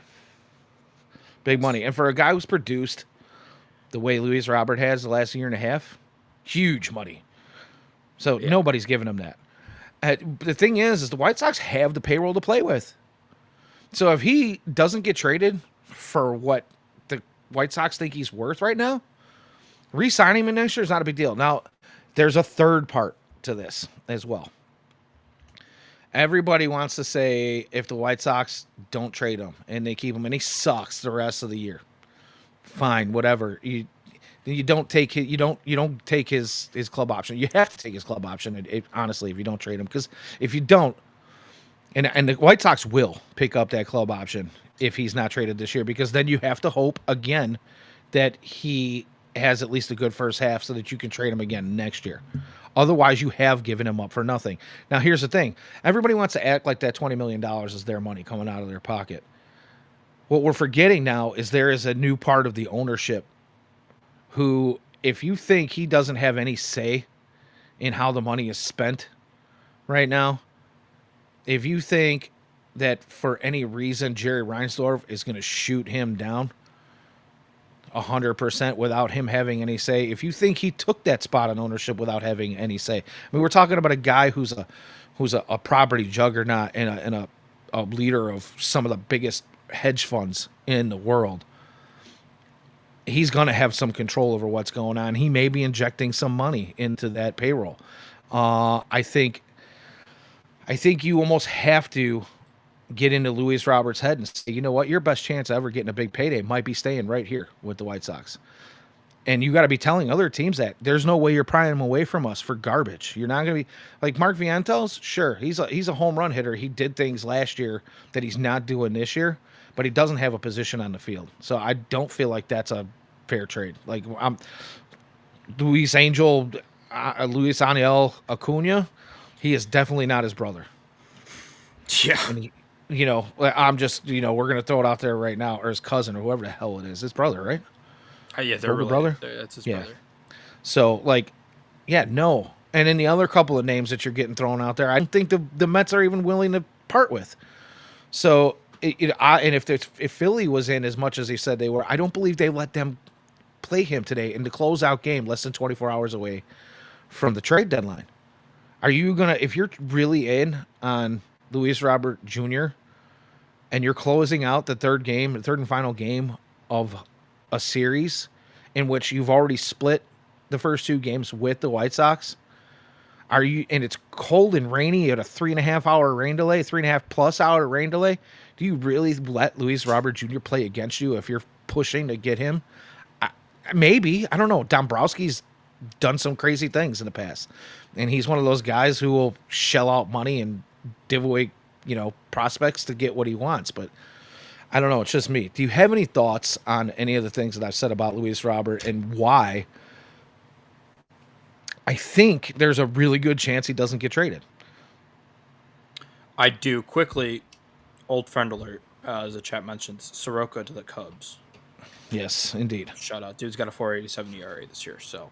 Big Yes. money. And for a guy who's produced the way Luis Robert has the last year and a half, huge money. So Yeah. nobody's giving him that. The thing is the White Sox have the payroll to play with. So if he doesn't get traded for what the White Sox think he's worth right now, re-signing him next year is not a big deal. Now, there's a third part to this as well. Everybody wants to say if the White Sox don't trade him and they keep him and he sucks the rest of the year, fine, whatever. You don't take you don't take his club option. You have to take his club option. Honestly, if you don't trade him, because if you don't, and the White Sox will pick up that club option if he's not traded this year, because then you have to hope again that he has at least a good first half so that you can trade him again next year. Otherwise, you have given him up for nothing. Now, here's the thing. Everybody wants to act like that $20 million is their money coming out of their pocket. What we're forgetting now is there is a new part of the ownership who, if you think he doesn't have any say in how the money is spent right now, if you think that for any reason Jerry Reinsdorf is going to shoot him down 100% without him having any say, if you think he took that spot on ownership without having any say, I mean, we're talking about a guy who's a property juggernaut and a leader of some of the biggest hedge funds in the world. He's going to have some control over what's going on. He may be injecting some money into that payroll. I think you almost have to get into Luis Roberts' head and say, you know what, your best chance of ever getting a big payday might be staying right here with the White Sox. And you got to be telling other teams that there's no way you're prying them away from us for garbage. You're not going to be like Mark Vientos. Sure, he's a home run hitter. He did things last year that he's not doing this year, but he doesn't have a position on the field. So I don't feel like that's a fair trade. Like I'm Luis Angel, Luis Aniel Acuna. He is definitely not his brother. Yeah. And he, I'm just, we're gonna throw it out there right now, or his cousin, or whoever the hell it is, his brother, right? Yeah, they're Older related. brother. That's his Yeah. brother. So like, yeah, no. And then the other couple of names that you're getting thrown out there, I don't think the Mets are even willing to part with. So and if Philly was in as much as they said they were, I don't believe they let them play him today in the closeout game, less than 24 hours away from the trade deadline. Are you gonna, if you're really in on Luis Robert Jr. and you're closing out the third and final game of a series in which you've already split the first two games with the White Sox? Are you, and it's cold and rainy at a 3.5 hour rain delay, 3.5+ hour rain delay? Do you really let Luis Robert Jr. play against you if you're pushing to get him? Maybe. I don't know. Dombrowski's done some crazy things in the past. And he's one of those guys who will shell out money and give away, prospects to get what he wants. But I don't know. It's just me. Do you have any thoughts on any of the things that I've said about Luis Robert and why I think there's a really good chance he doesn't get traded? I do. Quickly, old friend alert, as the chat mentions, Soroka to the Cubs. Yes, indeed. Shout out. Dude's got a 4.87 ERA this year. So,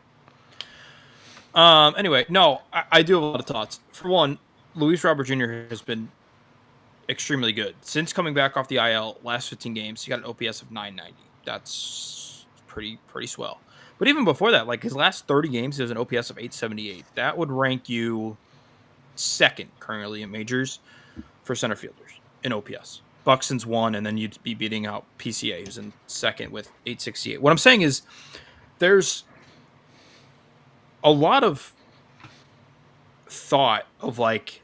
anyway, no, I do have a lot of thoughts. For one, Luis Robert Jr. has been extremely good since coming back off the IL. Last 15 games, he got an OPS of 990. That's pretty swell. But even before that, like his last 30 games, he has an OPS of 878. That would rank you second currently in majors for center fielders in OPS. Buxton's one, and then you'd be beating out PCA, who's in second with 868. What I'm saying is there's a lot of thought of like,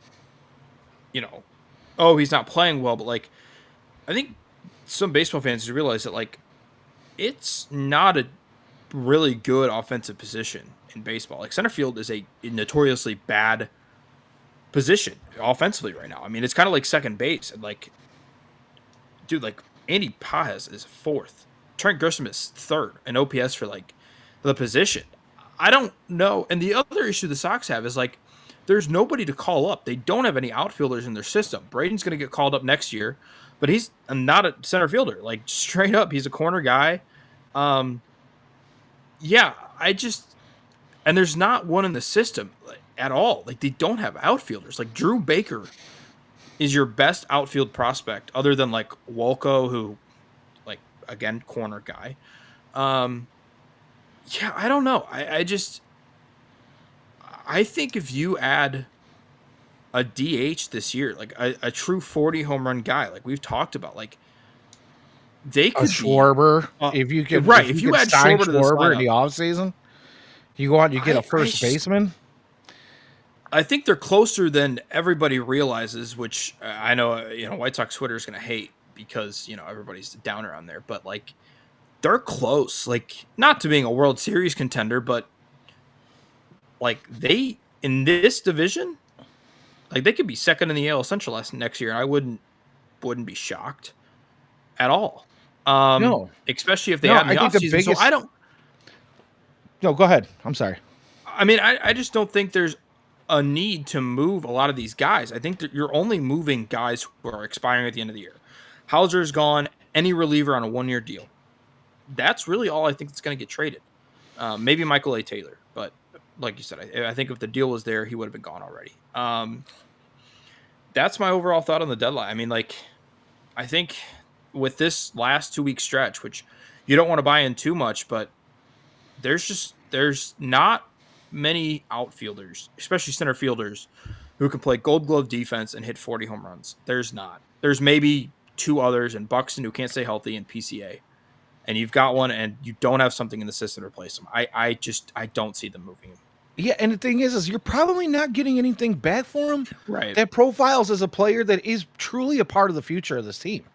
oh, he's not playing well, but like, I think some baseball fans realize that like, it's not a really good offensive position in baseball. Like center field is a notoriously bad position offensively right now. I mean, it's kind of like second base, and like, dude, like Andy Pajes is fourth, Trent Grisham is third, and OPS for like the position. I don't know. And the other issue the Sox have is like there's nobody to call up. They don't have any outfielders in their system. Braden's going to get called up next year, but he's not a center fielder. Like straight up, he's a corner guy. Um, yeah, I just and there's not one in the system at all. Like they don't have outfielders. Like Drew Baker is your best outfield prospect, other than like Wolko, who like again corner guy. Um, yeah, I don't know. I think if you add a DH this year, like a true 40 home run guy, like we've talked about, like they A could be Schwarber, uh, if right. you If you could add sign Schwarber to this Schwarber in the lineup, offseason, you go out, you get a I first just baseman. I think they're closer than everybody realizes. Which I know White Sox Twitter is going to hate because everybody's down around there, but like they're close. Like not to being a World Series contender, but like they in this division, like they could be second in the AL Central next year. I wouldn't be shocked at all. No, Especially if they no, add in I the think the offseason. So I biggest. don't No, go ahead. I'm sorry. I mean, I just don't think there's a need to move a lot of these guys. I think that you're only moving guys who are expiring at the end of the year. Hauser's gone, any reliever on a 1-year deal. That's really all I think that's going to get traded. Maybe Michael A. Taylor, but like you said, I think if the deal was there, he would have been gone already. That's my overall thought on the deadline. I mean, like, I think with this last 2-week stretch, which you don't want to buy in too much, but there's not many outfielders, especially center fielders, who can play Gold Glove defense and hit 40 home runs. There's not. There's maybe two others, and Buxton, who can't stay healthy, and PCA. And you've got one, and you don't have something in the system to replace him. I don't see them moving him. Yeah, and the thing is you're probably not getting anything back for him Right. that profiles as a player that is truly a part of the future of this team.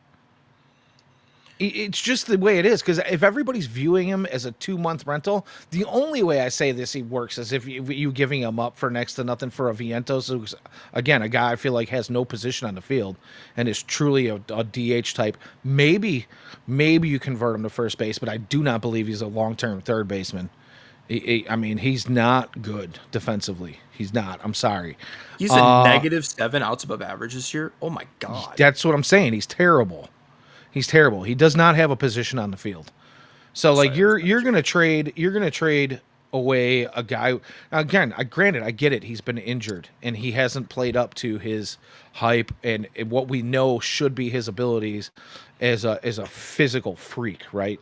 It's just the way it is, because if everybody's viewing him as a 2-month rental, the only way I say this he works is if you giving him up for next to nothing for a Vientos, who's again a guy I feel like has no position on the field and is truly a DH type. Maybe you convert him to first base, but I do not believe he's a long-term third baseman. I mean, he's not good defensively. He's not. I'm sorry. He's a -7 outs above average this year. Oh my god. That's what I'm saying. He's terrible. He's terrible. He does not have a position on the field. So like you're gonna trade away a guy again. Granted, I get it. He's been injured and he hasn't played up to his hype and what we know should be his abilities as a physical freak, right?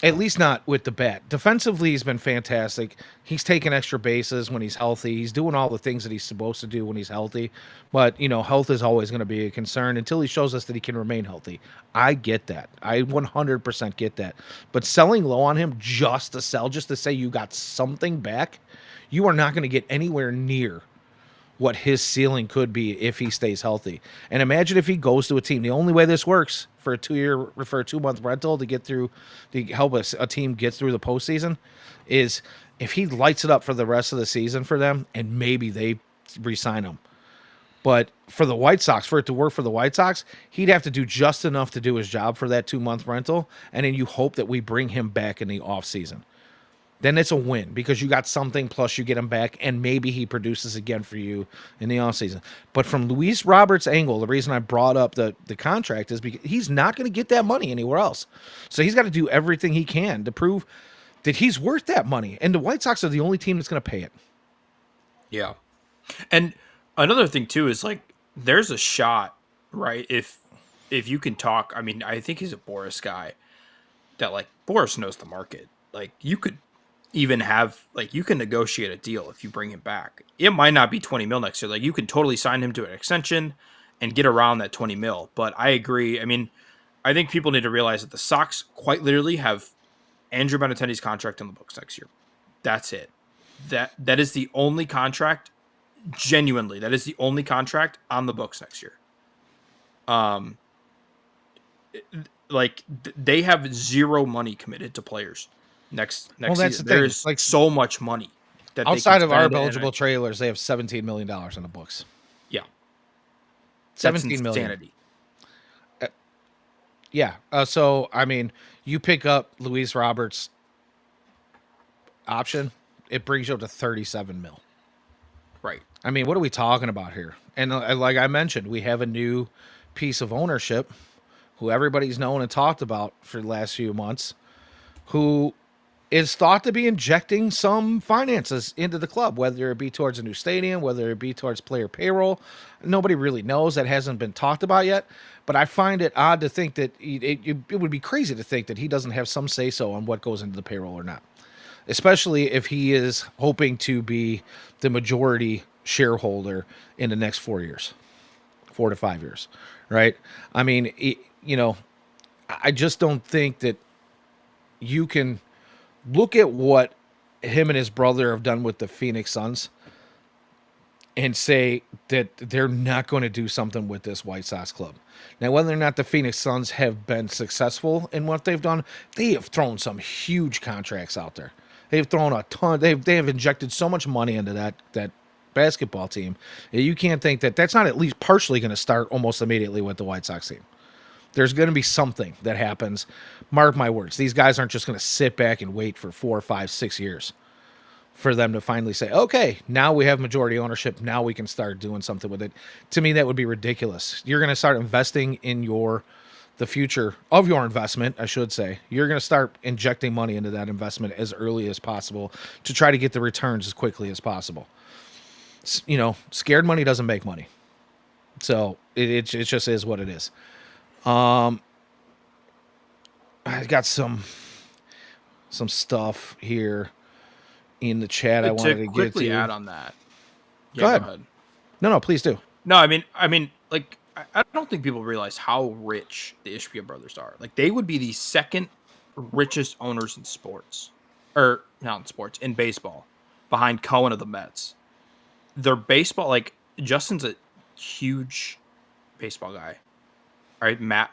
At least not with the bat. Defensively, he's been fantastic. He's taking extra bases when he's healthy. He's doing all the things that he's supposed to do when he's healthy. But, health is always going to be a concern until he shows us that he can remain healthy. I get that. I 100% get that. But selling low on him just to sell, just to say you got something back, you are not going to get anywhere near what his ceiling could be if he stays healthy. And imagine if he goes to a team. The only way this works for a 2-month rental to help us a team get through the postseason is if he lights it up for the rest of the season for them, and maybe they re-sign him. But for the White Sox, for it to work for the White Sox, he'd have to do just enough to do his job for that 2-month rental, and then you hope that we bring him back in the offseason. Then it's a win because you got something, plus you get him back, and maybe he produces again for you in the offseason. But from Luis Roberts' angle, the reason I brought up the contract is because he's not going to get that money anywhere else. So he's got to do everything he can to prove that he's worth that money. And the White Sox are the only team that's going to pay it. Yeah. And another thing too is like there's a shot, right? If you can talk, I mean, I think he's a Boris guy that like Boris knows the market. Like you could even have like you can negotiate a deal if you bring him back. It might not be 20 mil next year. Like you can totally sign him to an extension and get around that 20 mil. But I agree. I mean, I think people need to realize that the Sox quite literally have Andrew Benintendi's contract in the books next year. That's it. That is the only contract. Genuinely, that is the only contract on the books next year. They have zero money committed to players next season. There's like so much money that outside of our eligible trailers, they have $17 million on the books. Yeah, 17 million. Insanity. Yeah. So I mean, you pick up Luis Roberts option, it brings you up to 37 mil. Right. I mean, what are we talking about here? And like I mentioned, we have a new piece of ownership who everybody's known and talked about for the last few months, who is thought to be injecting some finances into the club, whether it be towards a new stadium, whether it be towards player payroll. Nobody really knows. That hasn't been talked about yet. But I find it odd to think that it would be crazy to think that he doesn't have some say so on what goes into the payroll or not, especially if he is hoping to be the majority shareholder in the next 4 years, 4 to 5 years, right? I mean, I just don't think that you can look at what him and his brother have done with the Phoenix Suns and say that they're not going to do something with this White Sox club. Now, whether or not the Phoenix Suns have been successful in what they've done, they have thrown some huge contracts out there. They've thrown a ton. They have injected so much money into that basketball team. You can't think that that's not at least partially going to start almost immediately with the White Sox team. There's going to be something that happens. Mark my words. These guys aren't just going to sit back and wait for 4, 5, 6 years for them to finally say, okay, now we have majority ownership. Now we can start doing something with it. To me, that would be ridiculous. You're going to start investing in the future of your investment, I should say. You're going to start injecting money into that investment as early as possible to try to get the returns as quickly as possible. Scared money doesn't make money. So it just is what it is. I got some stuff here in the chat I wanted to get quickly to. add on that. Yeah, go ahead. No, please do. No, I mean, like I don't think people realize how rich the Ishbia brothers are. Like they would be the second richest owners in sports, or not in sports, in baseball, behind Cohen of the Mets. Their baseball, like Justin's a huge baseball guy. All right, Matt.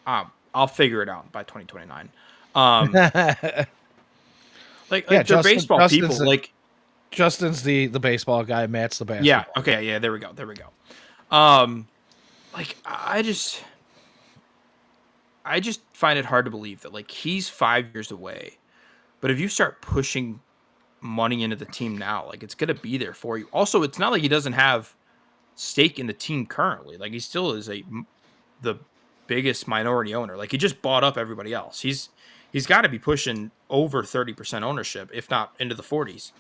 I'll figure it out by 2029. Like they're baseball people. Like Justin's the baseball guy. Matt's the basketball. Yeah. Okay. Yeah. There we go. Like I just find it hard to believe that like he's 5 years away, but if you start pushing money into the team now, like it's gonna be there for you. Also, it's not like he doesn't have stake in the team currently. Like he still is the biggest minority owner. Like he just bought up everybody else. He's got to be pushing over 30% ownership, if not into the 40s.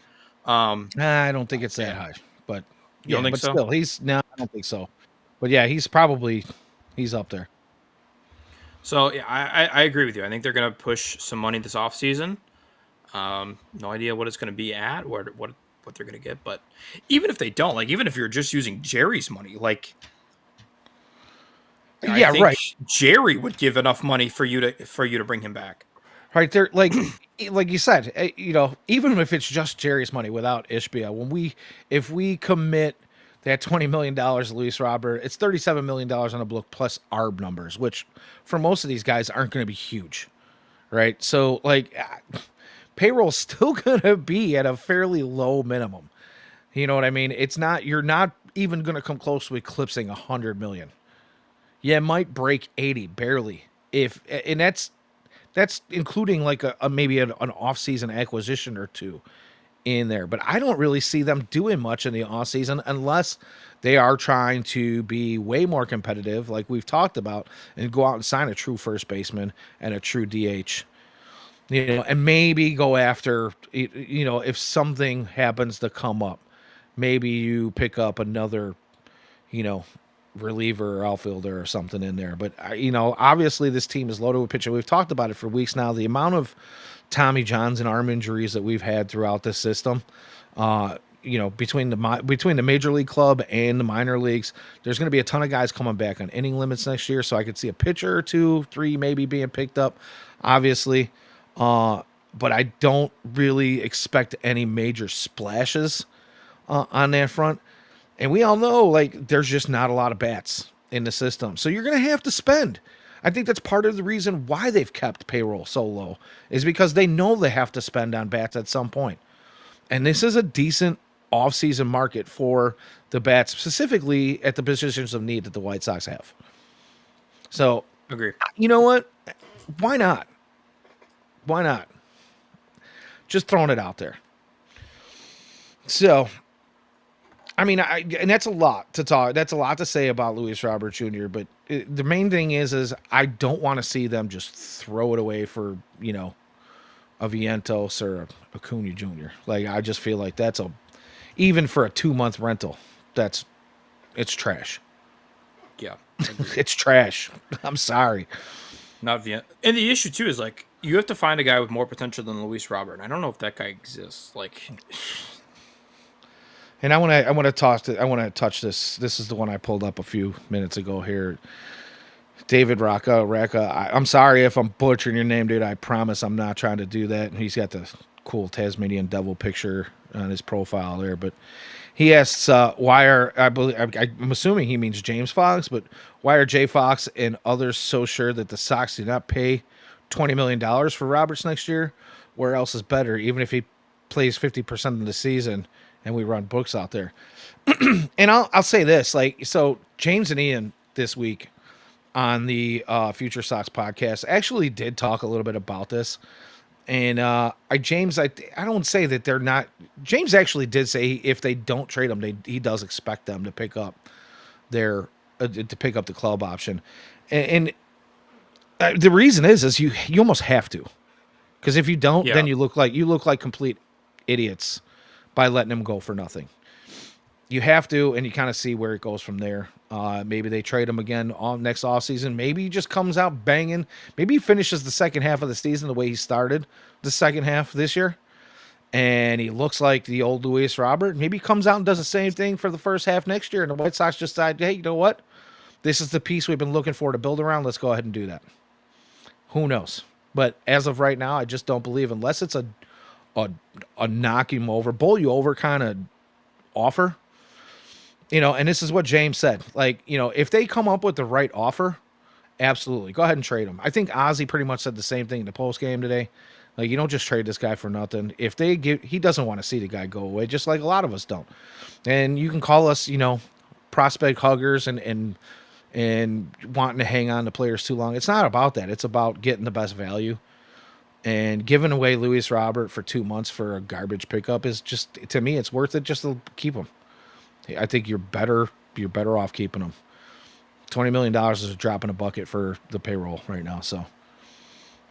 I don't think it's that high, but you don't think but so? Still, I don't think so. But yeah, he's up there. So yeah, I agree with you. I think they're going to push some money this offseason. No idea what it's going to be at or what they're going to get, but even if they don't, like even if you're just using Jerry's money, like I think Jerry would give enough money for you to bring him back. Right there, like you said, even if it's just Jerry's money without Ishbia, if we commit that $20 million, Luis Robert, it's $37 million on the book plus ARB numbers, which for most of these guys aren't going to be huge, right? So like payroll's still going to be at a fairly low minimum. You know what I mean? You're not even going to come close to eclipsing 100 million. Yeah, it might break 80 barely. And that's including like maybe an off-season acquisition or two in there. But I don't really see them doing much in the off-season unless they are trying to be way more competitive, like we've talked about, and go out and sign a true first baseman and a true DH. And maybe go after, if something happens to come up, maybe you pick up another, reliever or outfielder or something in there. But obviously this team is loaded with pitching. We've talked about it for weeks now. The amount of Tommy Johns and arm injuries that we've had throughout this system, between the major league club and the minor leagues, there's going to be a ton of guys coming back on inning limits next year. So I could see a pitcher or 2, 3 maybe being picked up, obviously. But I don't really expect any major splashes on that front. And we all know, like, there's just not a lot of bats in the system. So you're going to have to spend. I think that's part of the reason why they've kept payroll so low, is because they know they have to spend on bats at some point. And this is a decent off-season market for the bats, specifically at the positions of need that the White Sox have. So, agree. You know what? Why not? Why not? Just throwing it out there. So, I mean, and that's a lot to talk. That's a lot to say about Luis Robert Jr. But the main thing is I don't want to see them just throw it away for a Vientos or a Acuna Jr. Like I just feel like that's a even for a 2-month rental, it's trash. Yeah, agreed. It's trash. I'm sorry. Not Vienna. And the issue too is like you have to find a guy with more potential than Luis Robert. And I don't know if that guy exists. Like, And I want to touch this. This is the one I pulled up a few minutes ago here. David Raka. I'm sorry if I'm butchering your name, dude. I promise I'm not trying to do that. He's got the cool Tasmanian devil picture on his profile there, but he asks, why are I'm assuming he means James Fox, but why are Jay Fox and others so sure that the Sox do not pay $20 million for Roberts next year? Where else is better, even if he plays 50% of the season and we run books out there? And I'll say this, like, so James and Ian this week on the Future Sox podcast actually did talk a little bit about this. And I don't say that they're not. James actually did say if they don't trade him, he does expect them to pick up the club option. And the reason is you almost have to, because if you don't, yeah, then you look like complete idiots by letting him go for nothing. You have to, and you kind of see where it goes from there. Maybe they trade him again on next offseason. Maybe he just comes out banging. Maybe he finishes the second half of the season the way he started the second half this year, and he looks like the old Luis Robert. Maybe he comes out and does the same thing for the first half next year, and the White Sox just decide, hey, you know what? This is the piece we've been looking for to build around. Let's go ahead and do that. Who knows? But as of right now, I just don't believe, unless it's a knock him over, bowl you over kind of offer. And this is what James said. Like, if they come up with the right offer, absolutely, go ahead and trade him. I think Ozzy pretty much said the same thing in the post game today. Like, you don't just trade this guy for nothing. If he doesn't want to see the guy go away, just like a lot of us don't. And you can call us, prospect huggers and wanting to hang on to players too long. It's not about that. It's about getting the best value. And giving away Luis Robert for 2 months for a garbage pickup is just, to me, it's worth it just to keep him. I think you're better off keeping them. $20 million is a drop in a bucket for the payroll right now. So,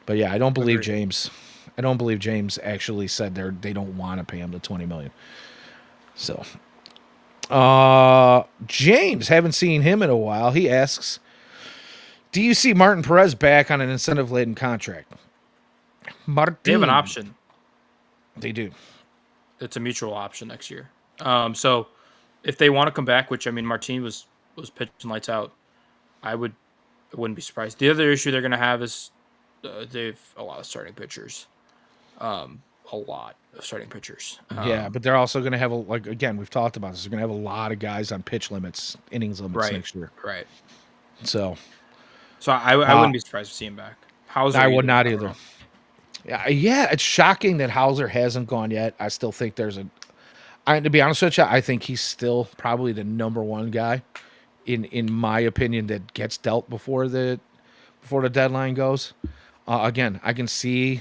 but yeah, I don't believe James. I don't believe James actually said they don't want to pay him the $20 million. So, James, haven't seen him in a while. He asks, do you see Martin Perez back on an incentive-laden contract? Martin. they have an option. They do. It's a mutual option next year. So if they want to come back, which I mean, Martin was pitching lights out, I wouldn't be surprised. The other issue they're going to have is they've a lot of starting pitchers. Yeah, but they're also going to have again, we've talked about this. They're going to have a lot of guys on pitch limits, innings limits next year. Right. So I wouldn't be surprised to see him back. Hauser, I would not either. Yeah, it's shocking that Hauser hasn't gone yet. I still think to be honest with you, I think he's still probably the number one guy in my opinion that gets dealt before the deadline goes. Again, I can see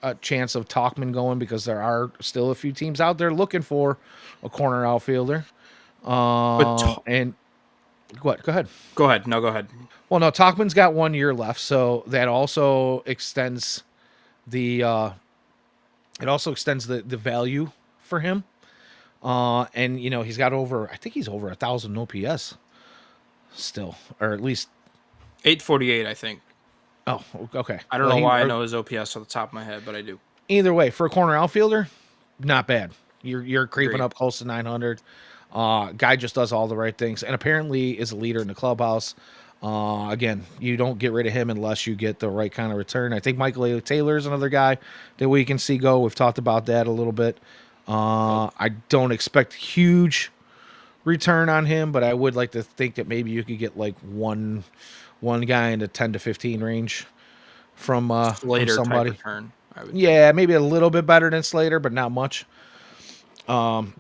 a chance of Tauchman going because there are still a few teams out there looking for a corner outfielder. And what? Go ahead. Go ahead. No, go ahead. Well, no, Tauchman's got 1 year left, so that also extends the value for him. And he's got I think he's over 1,000 OPS still, or at least 848, I think. Oh, okay. I don't know why I know his OPS off the top of my head, but I do. Either way, for a corner outfielder, not bad. You're creeping up close to 900. Guy just does all the right things, and apparently is a leader in the clubhouse. Again, you don't get rid of him unless you get the right kind of return. I think Michael A. Taylor is another guy that we can see go. We've talked about that a little bit. I don't expect huge return on him, but I would like to think that maybe you could get like one guy in the 10 to 15 range from somebody. Type return, yeah, maybe a little bit better than Slater, but not much. And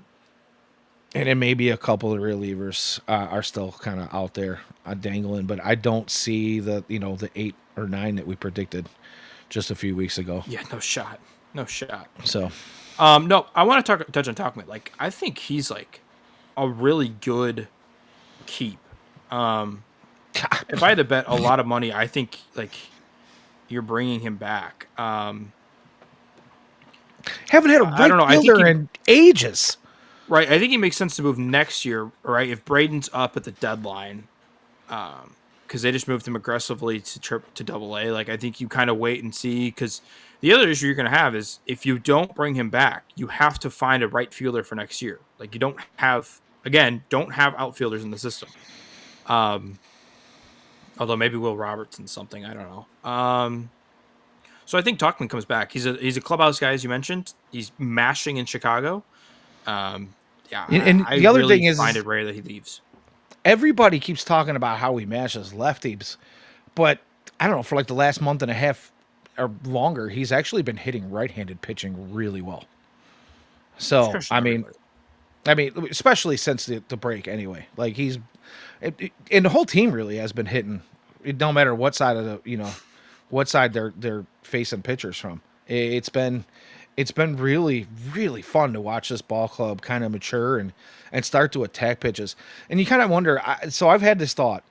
then maybe a couple of relievers are still kind of out there dangling, but I don't see the 8 or 9 that we predicted just a few weeks ago. Yeah, no shot. No shot. So No, I want to touch on Talkman. Like, I think he's like a really good keep. Um, if I had to bet a lot of money, I think like you're bringing him back. haven't had a I right don't know. I think fielder he in ages. right. I think it makes sense to move next year. Right, if Braden's up at the deadline, because they just moved him aggressively to Double A. Like I think you kind of wait and see because the other issue you're going to have is if you don't bring him back, you have to find a right fielder for next year. Like you don't have outfielders in the system. Um, although maybe Will Robertson's something, I don't know. So I think Tuckman comes back. He's a clubhouse guy as you mentioned. He's mashing in Chicago. Yeah, And I the other really thing find is it rare that he leaves. everybody keeps talking about how he mashes lefties, but I don't know, for like the last month and a half or longer, he's actually been hitting right-handed pitching really well. It's So Christian everybody. I mean, especially since the break, anyway. Like and the whole team really has been hitting. It don't matter what side of what side they're facing pitchers from. It's been really really fun to watch this ball club kind of mature and start to attack pitches. And you kind of wonder. So I've had this thought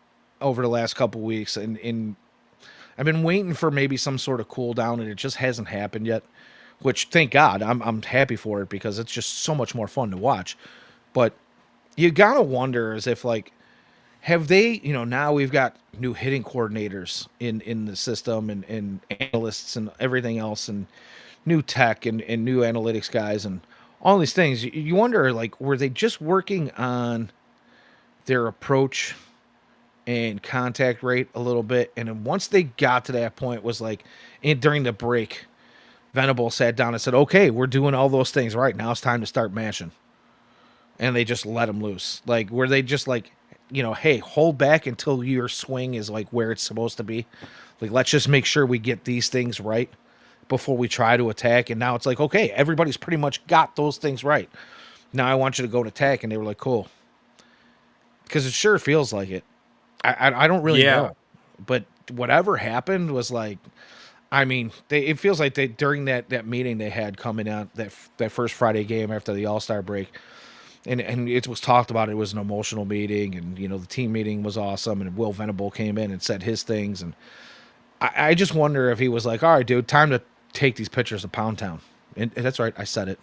over the last couple weeks, and I've been waiting for maybe some sort of cool down, and it just hasn't happened yet. Which thank God, I'm happy for it because it's just so much more fun to watch. But you gotta wonder as if like have they, now we've got new hitting coordinators in the system and analysts and everything else and new tech and new analytics guys and all these things. You wonder like were they just working on their approach and contact rate a little bit, and then once they got to that point was like during the break, Venable sat down and said, "Okay, we're doing all those things right now. It's time to start mashing." And they just let them loose. Like, were they just like, hey, hold back until your swing is like where it's supposed to be. Like, let's just make sure we get these things right before we try to attack. And now it's like, okay, everybody's pretty much got those things right. Now I want you to go to attack. And they were like, cool. Because it sure feels like it. I don't really Yeah, know. But whatever happened was like, I mean, it feels like they during that meeting they had coming out that first Friday game after the All-Star break, and it was talked about. It was an emotional meeting, and the team meeting was awesome. And Will Venable came in and said his things, and I just wonder if he was like, "All right, dude, time to take these pitchers to Pound Town." And that's right, I said it.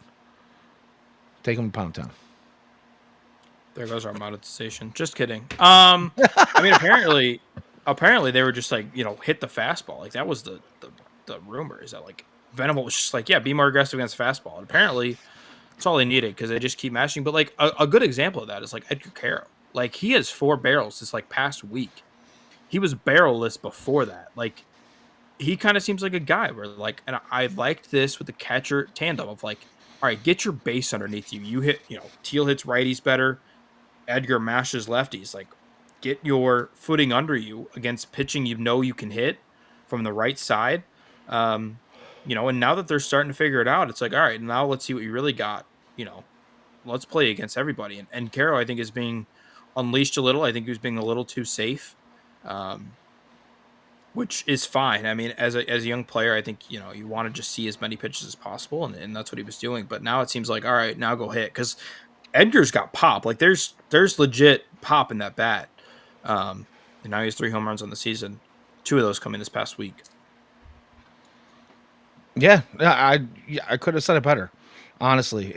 Take them to Pound Town. there goes our monetization. Just kidding. I mean, apparently they were just like hit the fastball. Like that was the rumor is that like Venable was just like be more aggressive against fastball. And apparently that's all they needed because they just keep mashing. But like a good example of that is like Edgar Caro. Like he has 4 barrels this like past week. He was barrelless before that. Like he kind of seems like a guy where like, and I liked this with the catcher tandem of like, all right, get your base underneath you. You hit, Teal hits righties better. Edgar mashes lefties. Like, get your footing under you against pitching you can hit from the right side. Um, and now that they're starting to figure it out, it's like, all right, now let's see what you really got. Let's play against everybody. And Caro, I think, is being unleashed a little. I think he was being a little too safe. Um, which is fine. I mean, as a young player, I think you want to just see as many pitches as possible, and that's what he was doing. But now it seems like all right, now go hit because Edgar's got pop. Like there's legit pop in that bat. And now he has 3 home runs on the season. 2 of those coming this past week. Yeah, I could have said it better. Honestly,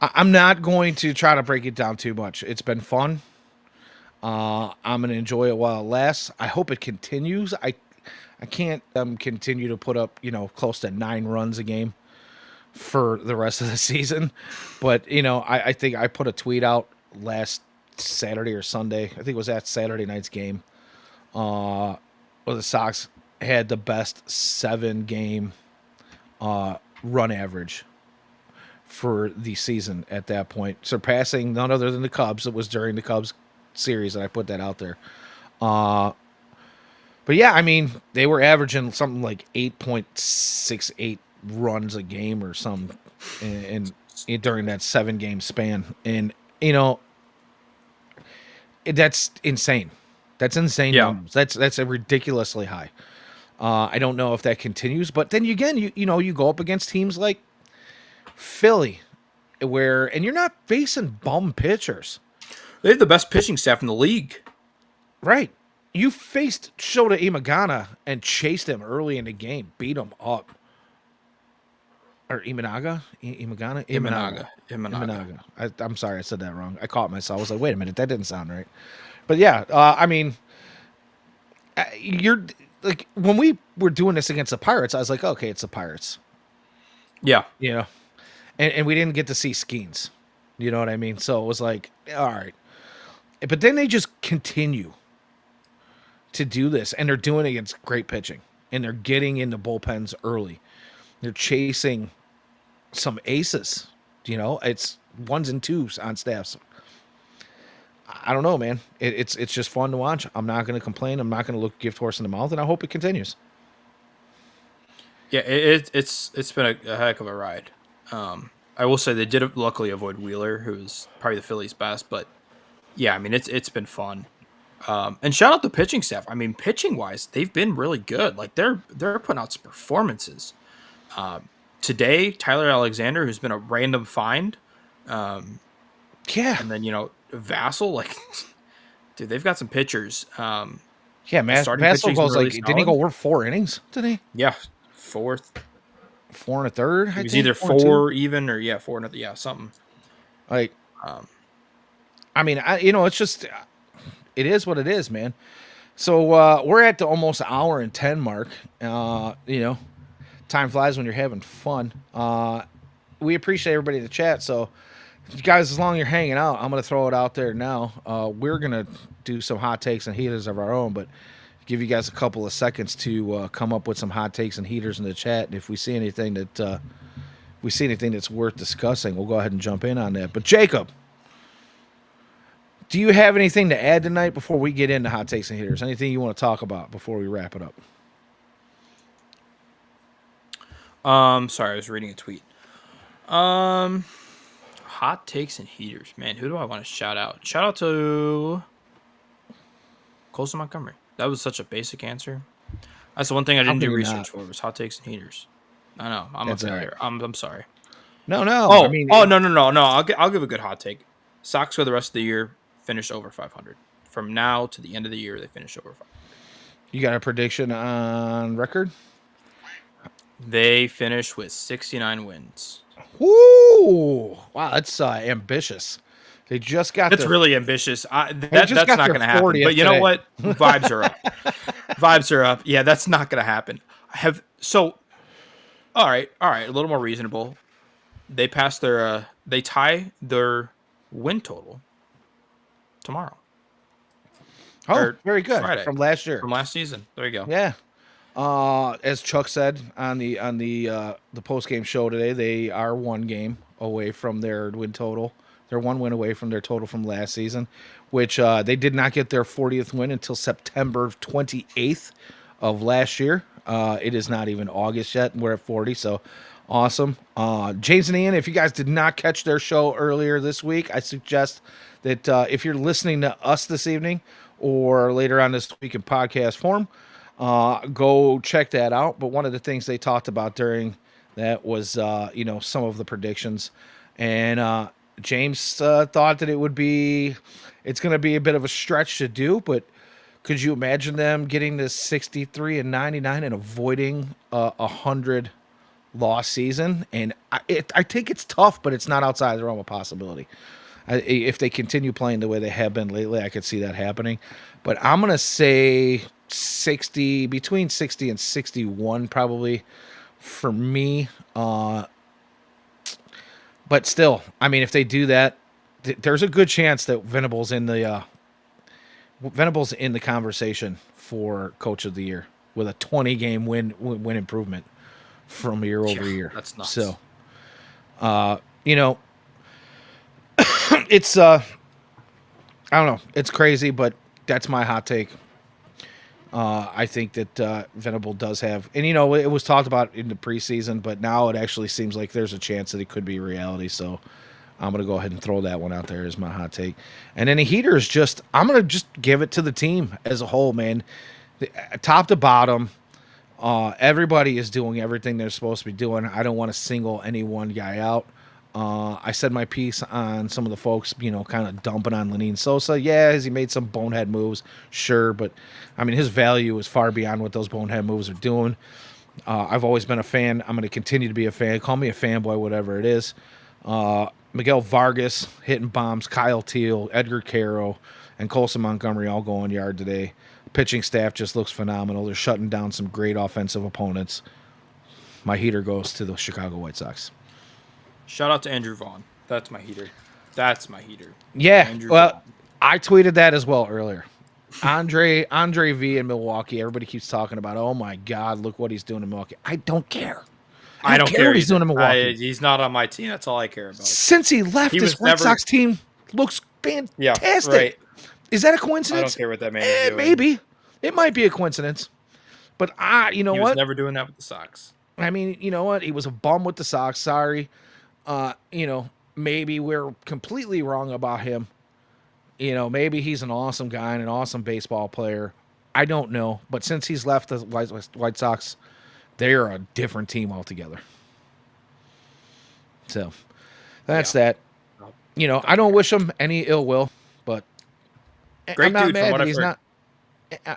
I'm not going to try to break it down too much. It's been fun. I'm gonna enjoy it while it lasts. I hope it continues. I can't continue to put up close to 9 runs a game for the rest of the season. But I think I put a tweet out last Saturday or Sunday. I think it was at Saturday night's game. Where the Sox had the best 7 game run average for the season at that point, surpassing none other than the Cubs. It was during the Cubs series that I put that out there. But yeah, I mean, they were averaging something like 8.68 runs a game or something during that 7 game span. And, that's insane. That's insane Yeah, numbers. That's a ridiculously high. I don't know if that continues, but then again, you go up against teams like Philly, and you're not facing bum pitchers, They have the best pitching staff in the league. right? You faced Shota Imagana and chased him early in the game, beat him up. Or Imanaga, Imanaga. Imanaga. I'm sorry, I said that wrong. I caught myself. I was like, wait a minute, that didn't sound right. But yeah, I mean, you're like when we were doing this against the Pirates, I was like, okay, it's the Pirates, Yeah. and we didn't get to see Skeens. You know what I mean? So it was like, all right, but then they just continue to do this, and they're doing it against great pitching, and they're getting into bullpens early. They're chasing some aces. It's ones and twos on staffs. I don't know, man. It's just fun to watch. I'm not going to complain. I'm not going to look gift horse in the mouth, and I hope it continues. Yeah, it's been a heck of a ride. I will say they did luckily avoid Wheeler, who's probably the Phillies' best, but yeah, I mean it's been fun. And shout out the pitching staff. I mean, pitching wise, they've been really good. Like they're putting out some performances. Today, Tyler Alexander, who's been a random find, Yeah, and then Vassal, like, dude, they've got some pitchers. yeah. Starting Vassal pitching's been goes really like, didn't he solid. go work 4 innings today? Yeah, fourth. 4 1/3. It I was think either 4 2. four even or four another. Yeah, something. Like, Um, I mean, it's just, it is what it is, man. So we're at the almost hour and 10 mark. Time flies when you're having fun. We appreciate everybody in the chat. So, you guys, as long as you're hanging out, I'm going to throw it out there now. We're going to do some hot takes and heaters of our own, but give you guys a couple of seconds to come up with some hot takes and heaters in the chat. And if we see anything that's worth discussing, we'll go ahead and jump in on that. But Jacob, do you have anything to add tonight before we get into hot takes and heaters? Anything you want to talk about before we wrap it up? sorry, I was reading a tweet. Hot takes and heaters, man. Who do I want to shout out? Shout out to Colson Montgomery. That was such a basic answer. That's the one thing I didn't do research for was hot takes and heaters. I know. I'm a failure. Right. I'm sorry. No. Oh, no. I'll give a good hot take. Sox for the rest of the year finish over 500. From now to the end of the year, they finish over 500. You got a prediction on record? They finish with 69 wins. Woo! Wow, that's ambitious. They just got. That's really ambitious. That's not going to happen. But you know what? Vibes are up. Vibes are up. Yeah, that's not going to happen. All right. A little more reasonable. They pass they tie their win total tomorrow. Oh, very good. Friday, from last year, from last season. There you go. Yeah. As Chuck said on the post game show today, they are one game away from their win total. They're one win away from their total from last season, which they did not get their 40th win until September 28th of last year. It is not even August yet, and we're at 40, so awesome. James and Ian, if you guys did not catch their show earlier this week, I suggest that if you're listening to us this evening or later on this week in podcast form, go check that out. But one of the things they talked about during that was, some of the predictions. And James thought that it's going to be a bit of a stretch to do, but could you imagine them getting to 63 and 99 and avoiding a 100 loss season? And I think it's tough, but it's not outside the realm of possibility. If they continue playing the way they have been lately, I could see that happening. But I'm going to say between 60 and 61 probably for me. But still, I mean, if they do that, there's a good chance that Venable's in the conversation for Coach of the Year with a 20-game win improvement from year over year. That's nuts. So, it's I don't know, it's crazy, but that's my hot take. I think that Venable does have, and it was talked about in the preseason, but now it actually seems like there's a chance that it could be reality. So I'm gonna go ahead and throw that one out there as my hot take. And then the heater is I'm gonna just give it to the team as a whole, man, top to bottom. Everybody is doing everything they're supposed to be doing. I don't want to single any one guy out. I said my piece on some of the folks, kind of dumping on Lenine Sosa. Yeah, has he made some bonehead moves? Sure, but I mean, his value is far beyond what those bonehead moves are doing. I've always been a fan. I'm going to continue to be a fan. Call me a fanboy, whatever it is. Miguel Vargas hitting bombs, Kyle Teal, Edgar Caro, and Colson Montgomery all going yard today. Pitching staff just looks phenomenal. They're shutting down some great offensive opponents. My heater goes to the Chicago White Sox. Shout out to Andrew Vaughn. That's my heater. That's my heater. Yeah, Andrew well, Vaughn. I tweeted that as well earlier. Andre V in Milwaukee. Everybody keeps talking about, oh my God, look what he's doing in Milwaukee. I don't care. I don't care what he's either. doing in Milwaukee. He's not on my team. That's all I care about. Since he left, this White Sox team looks fantastic. Yeah, right. Is that a coincidence? I don't care what that man is doing. Maybe. It might be a coincidence. But you know what? He was never doing that with the Sox. I mean, you know what? He was a bum with the Sox. Sorry. Maybe we're completely wrong about him. Maybe he's an awesome guy and an awesome baseball player. I don't know. But since he's left the White Sox, they're a different team altogether. So that's that. I don't wish him any ill will, but great I'm not dude, mad that he's not.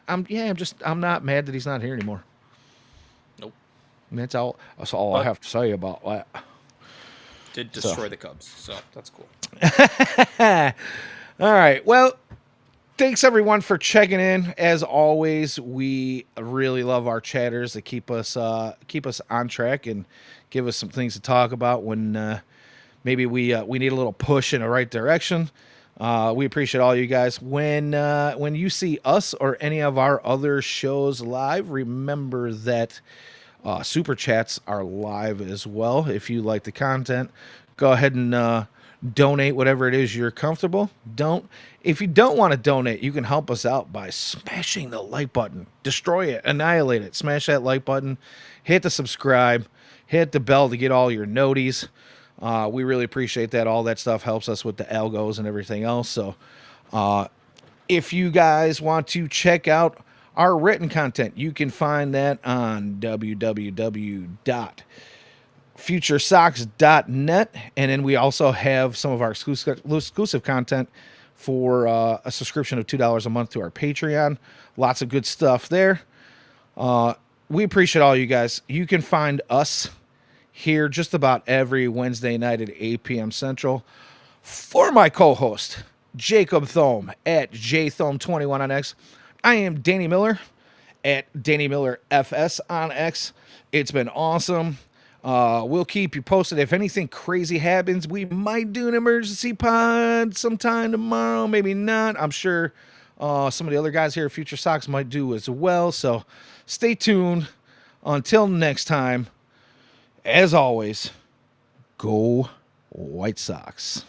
I'm not mad that he's not here anymore. Nope. And that's all I have to say about that. Did destroy the Cubs, so that's cool. All right. Well, thanks everyone for checking in. As always, we really love our chatters that keep us on track and give us some things to talk about when maybe we need a little push in the right direction. We appreciate all you guys. When you see us or any of our other shows live, remember that super chats are live as well. If you like the content, go ahead and donate whatever it is you're comfortable. If you don't want to donate, you can help us out by smashing the like button. Destroy it, annihilate it. Smash that like button, hit the subscribe, hit the bell to get all your noties. We really appreciate that. All that stuff helps us with the algos and everything else. So if you guys want to check out our written content, you can find that on www.FutureSox.net. And then we also have some of our exclusive content for a subscription of $2 a month to our Patreon. Lots of good stuff there. We appreciate all you guys. You can find us here just about every Wednesday night at 8 p.m. Central. For my co-host, Jacob Thome at jthome21 on X. I am Danny Miller at Danny Miller FS on X. It's been awesome. We'll keep you posted. If anything crazy happens, we might do an emergency pod sometime tomorrow. Maybe not. I'm sure some of the other guys here at Future Sox might do as well. So stay tuned. Until next time, as always, go White Sox.